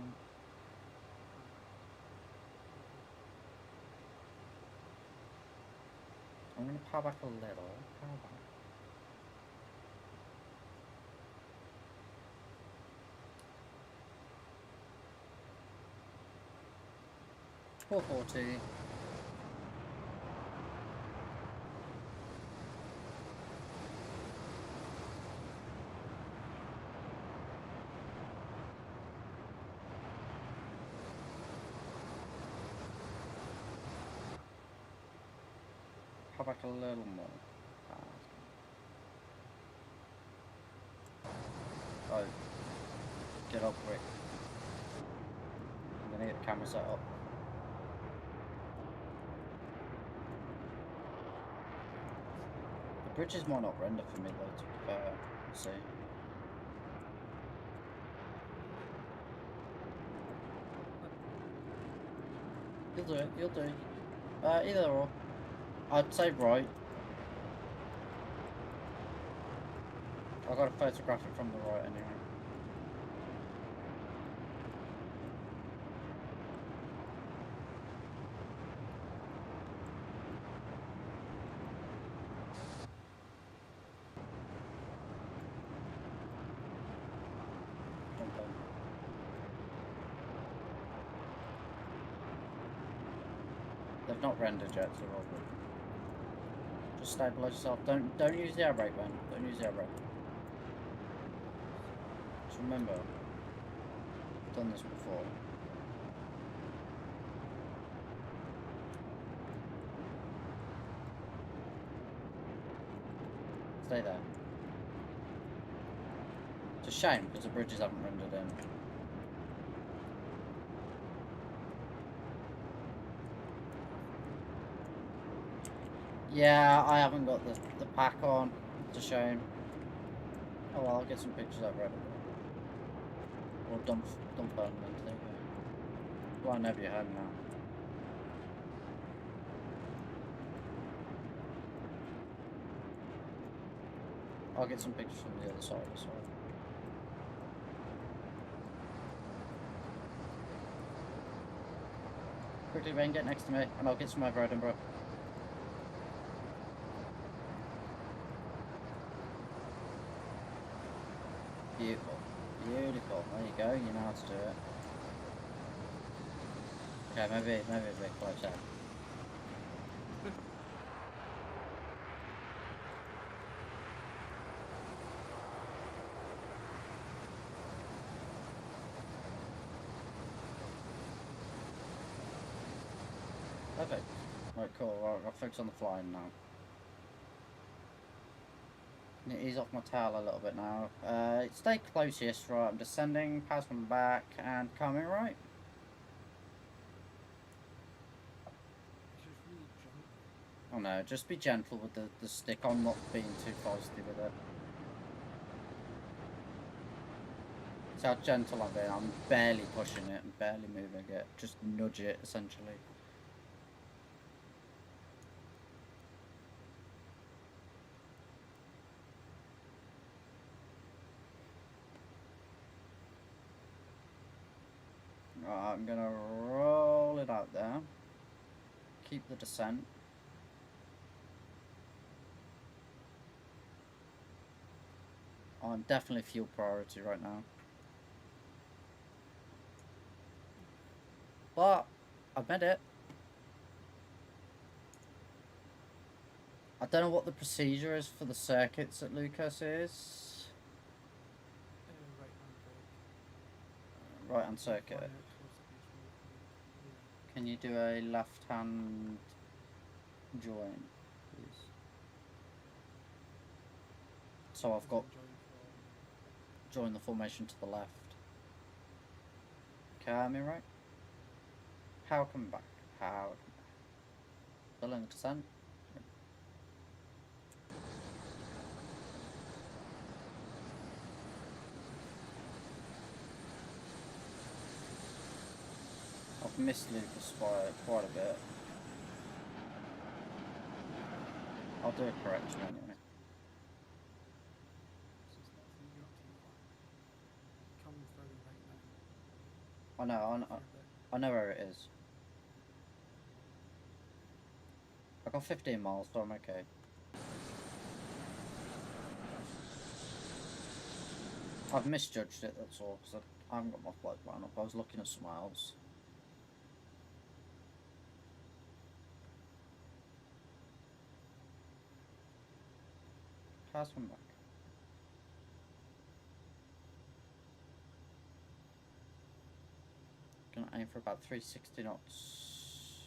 I'm going to power back a little. Power back. Four 40. Power back a little more. Oh, get up quick. I'm gonna get the camera set up. The bridges might not render for me though, to be fair. We'll see. You'll do it, you'll do it. Either or. I'd say right. I got a photograph it from the right anyway. They've not rendered yet, so we're all good. Just stabilise yourself. Don't use the air brake, man. Don't use the air brake. Just remember, I've done this before. Stay there. It's a shame because the bridges haven't rendered in. Yeah, I haven't got the pack on. It's a shame. Oh well, I'll get some pictures of Reddit. Or dump permanent thing. Flying over your head now. I'll get some pictures from the other side as well. Quickly, Rain, get next to me, and I'll get some over Edinburgh. Beautiful. Beautiful. There you go, you know how to do it. Okay, maybe a bit closer. Perfect. Right, cool. Right, I'll focus on the flying now. Ease off my tail a little bit now. Stay closest, right? I'm descending, pass from back, and coming right. Oh no, just be gentle with the stick. I'm not being too feisty with it. See how gentle I'm being? I'm barely pushing it and barely moving it. Just nudge it, essentially. Right, I'm gonna roll it out there. Keep the descent. I'm definitely fuel priority right now. But I've made it. I don't know what the procedure is for the circuits at Lucas is. Right hand circuit. Can you do a left hand join, please? So I've got join the formation to the left. Okay, I'm in right. Power coming back. Power. Still in the descent. I've missed Lucas by quite a bit. I'll do a correction anyway. It's just not from you up too far. Come further right now. I know, I know where it is. I got 15 miles, so I'm okay. I've misjudged it, that's all, because I haven't got my flight plan up. I was looking at somewhere else. Pass one back. Gonna aim for about 360 knots.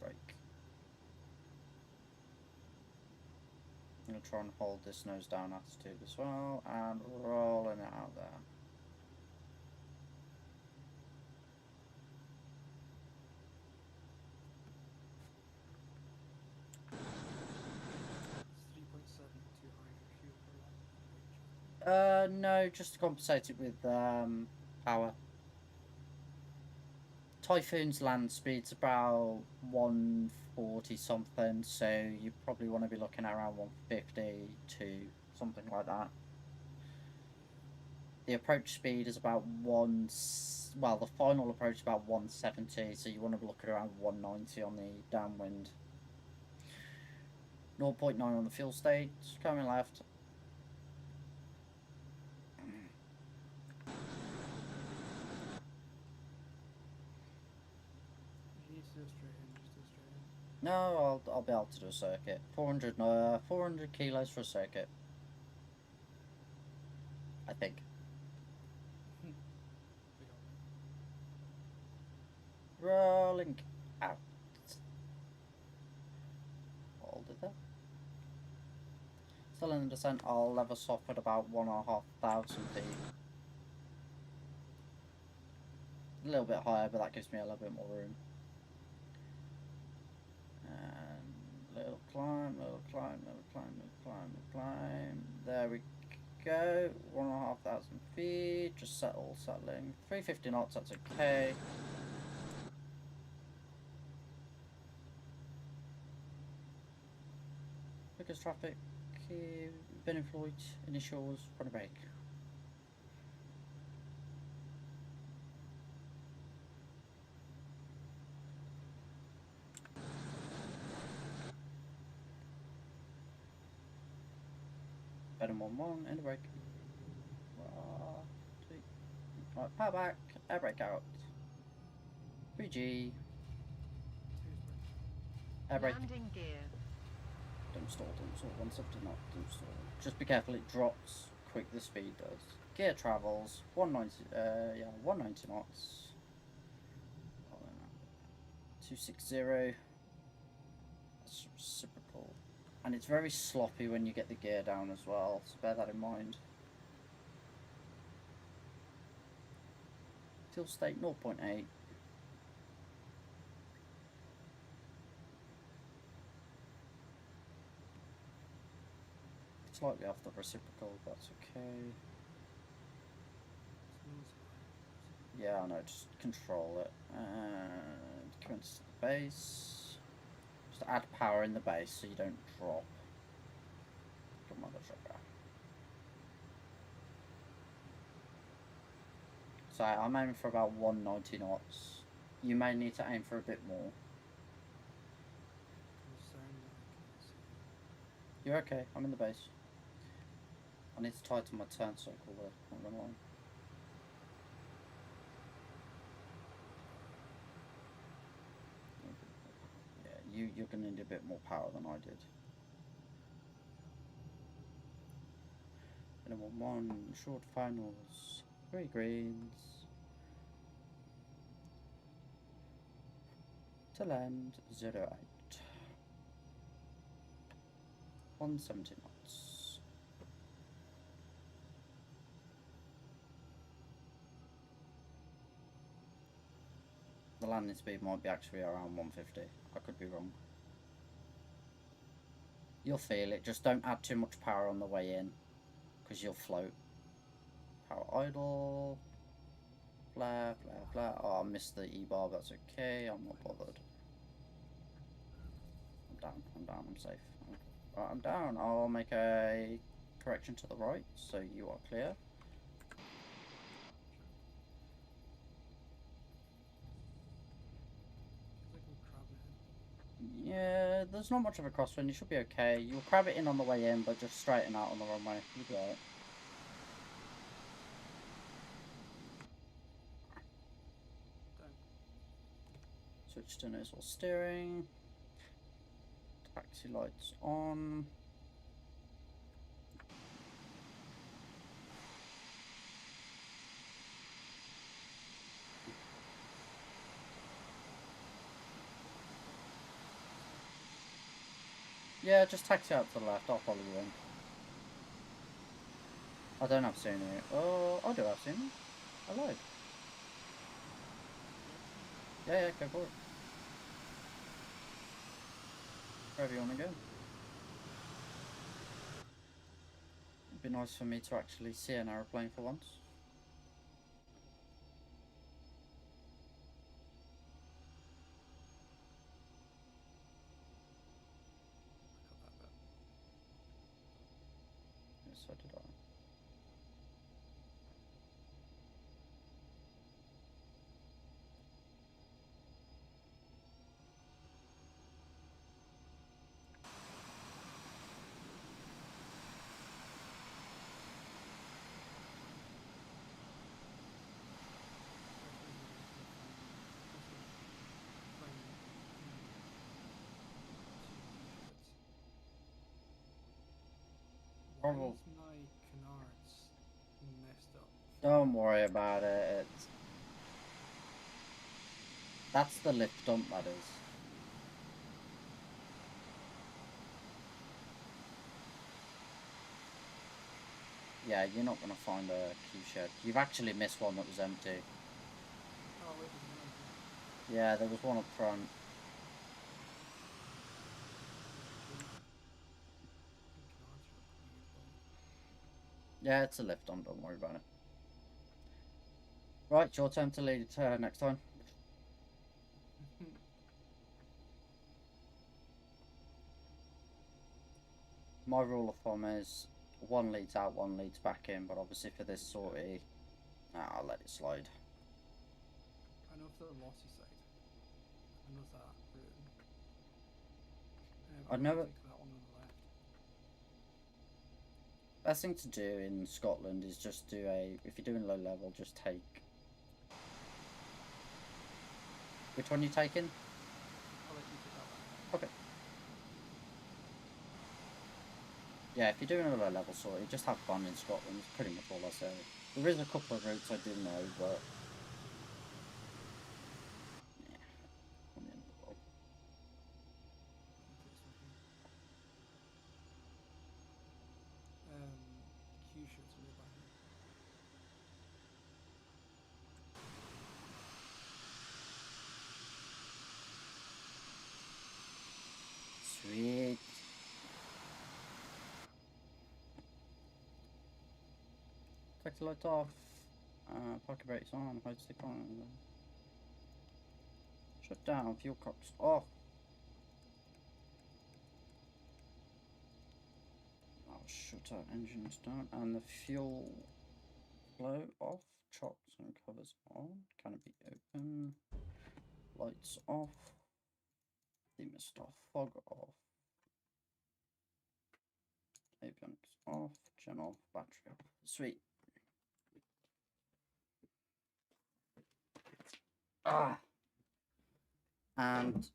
Brake. I'm gonna try and hold this nose down attitude as well, and rolling it out there. It's 3.7 too high for fuel per lap. No, just to compensate it with power. Typhoon's land speed's about 140 something, so you probably want to be looking at around 150 to something like that. The approach speed is about the final approach is about 170, so you want to be looking around 190 on the downwind. 0.9 on the fuel stage, coming left. You need to do straight in, just do straight in. No, I'll be able to do a circuit. 400 kilos for a circuit. I think. We got Rolling out. Hold it there. Still in the descent, I'll level us off at about 1,500 feet. A little bit higher, but that gives me a little bit more room. And little climb, little climb, little climb, little climb, little climb. There we go. 1,500 feet. Just settling. 350 knots, that's okay. Because traffic, been employed, initials, front brake. Venom 1-1, end brake. Right, power back, air brake out. 3G. Air brake. Landing gear. Don't stall, 170 knots, don't stall. Just be careful, it drops quick, the speed does. Gear travels, 190 knots. 260. That's reciprocal. And it's very sloppy when you get the gear down as well, so bear that in mind. Fuel state 0.8. Slightly off the reciprocal, that's okay. Yeah, I know, just control it. And come into the base. Just add power in the base so you don't drop. Come on, let's drop that. So I'm aiming for about 190 knots. You may need to aim for a bit more. You're okay, I'm in the base. I need to tighten my turn circle there, not gonna lie. Yeah, you're gonna need a bit more power than I did. Venom 1-1, short finals, 3 greens. To land 08. 170 knots. The landing speed might be actually around 150. I could be wrong. You'll feel it, just don't add too much power on the way in, because you'll float. Power idle. Flare, flare, flare. Oh, I missed the E-bar, that's okay, I'm not bothered. I'm I'm safe. Right, I'm down. I'll make a correction to the right, so you are clear. Yeah, there's not much of a crosswind. You should be okay. You'll crab it in on the way in, but just straighten out on the runway. You'll be alright. Switch to nozzle steering. Taxi lights on. Yeah, just taxi out to the left. I'll follow you in. I don't have scenery. Oh, I do have scenery. I lied. Yeah, go for it. Wherever you want to go. It'd be nice for me to actually see an aeroplane for once. Yes, so did I. Why is my canards messed up? Don't worry about it. That's the lift dump, that is. Yeah, you're not going to find a queue shed. You've actually missed one that was empty. Oh, wait, there's one empty. Yeah, there was one up front. Yeah, it's a lift dump, don't worry about it. Right, your turn to lead next time. My rule of thumb is one leads out, one leads back in, but obviously for this sortie, I'll let it slide. I know for the lossy side. I know that route. I'd never. Take that one on the left. Best thing to do in Scotland is just do a. If you're doing low level, just take. Which one are you taking? I'll let you take that one. Okay. Yeah, if you're doing a low level sortie, just have fun in Scotland. It's pretty much all I say. There is a couple of routes I do know, but. Q shirts way behind. Sweet. Take the lights off. Pocket brakes on. Hide stick on. Shut down. Fuel cops off. I'll shut our engines down and the fuel flow off. Chocks and covers on. Canopy open. Lights off. Demist off. Fog off. Avionics off. Gen off. Battery off. Sweet. And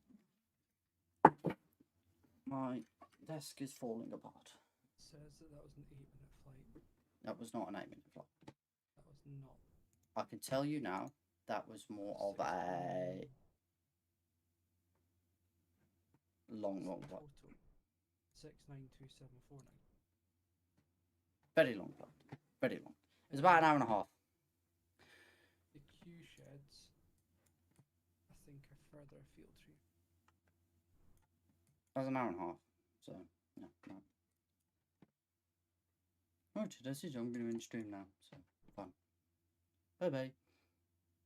my desk is falling apart. It says that was an 8-minute flight. That was not an 8-minute flight. That was not. I can tell you now, that was more of a long flight. 692749. Very long flight. Very long. It was about an hour and a half. The Q sheds, I think, are further afield to you. That was an hour and a half. So, yeah. No. Oh, this is I'm going to stream now. So, fun. Bye bye.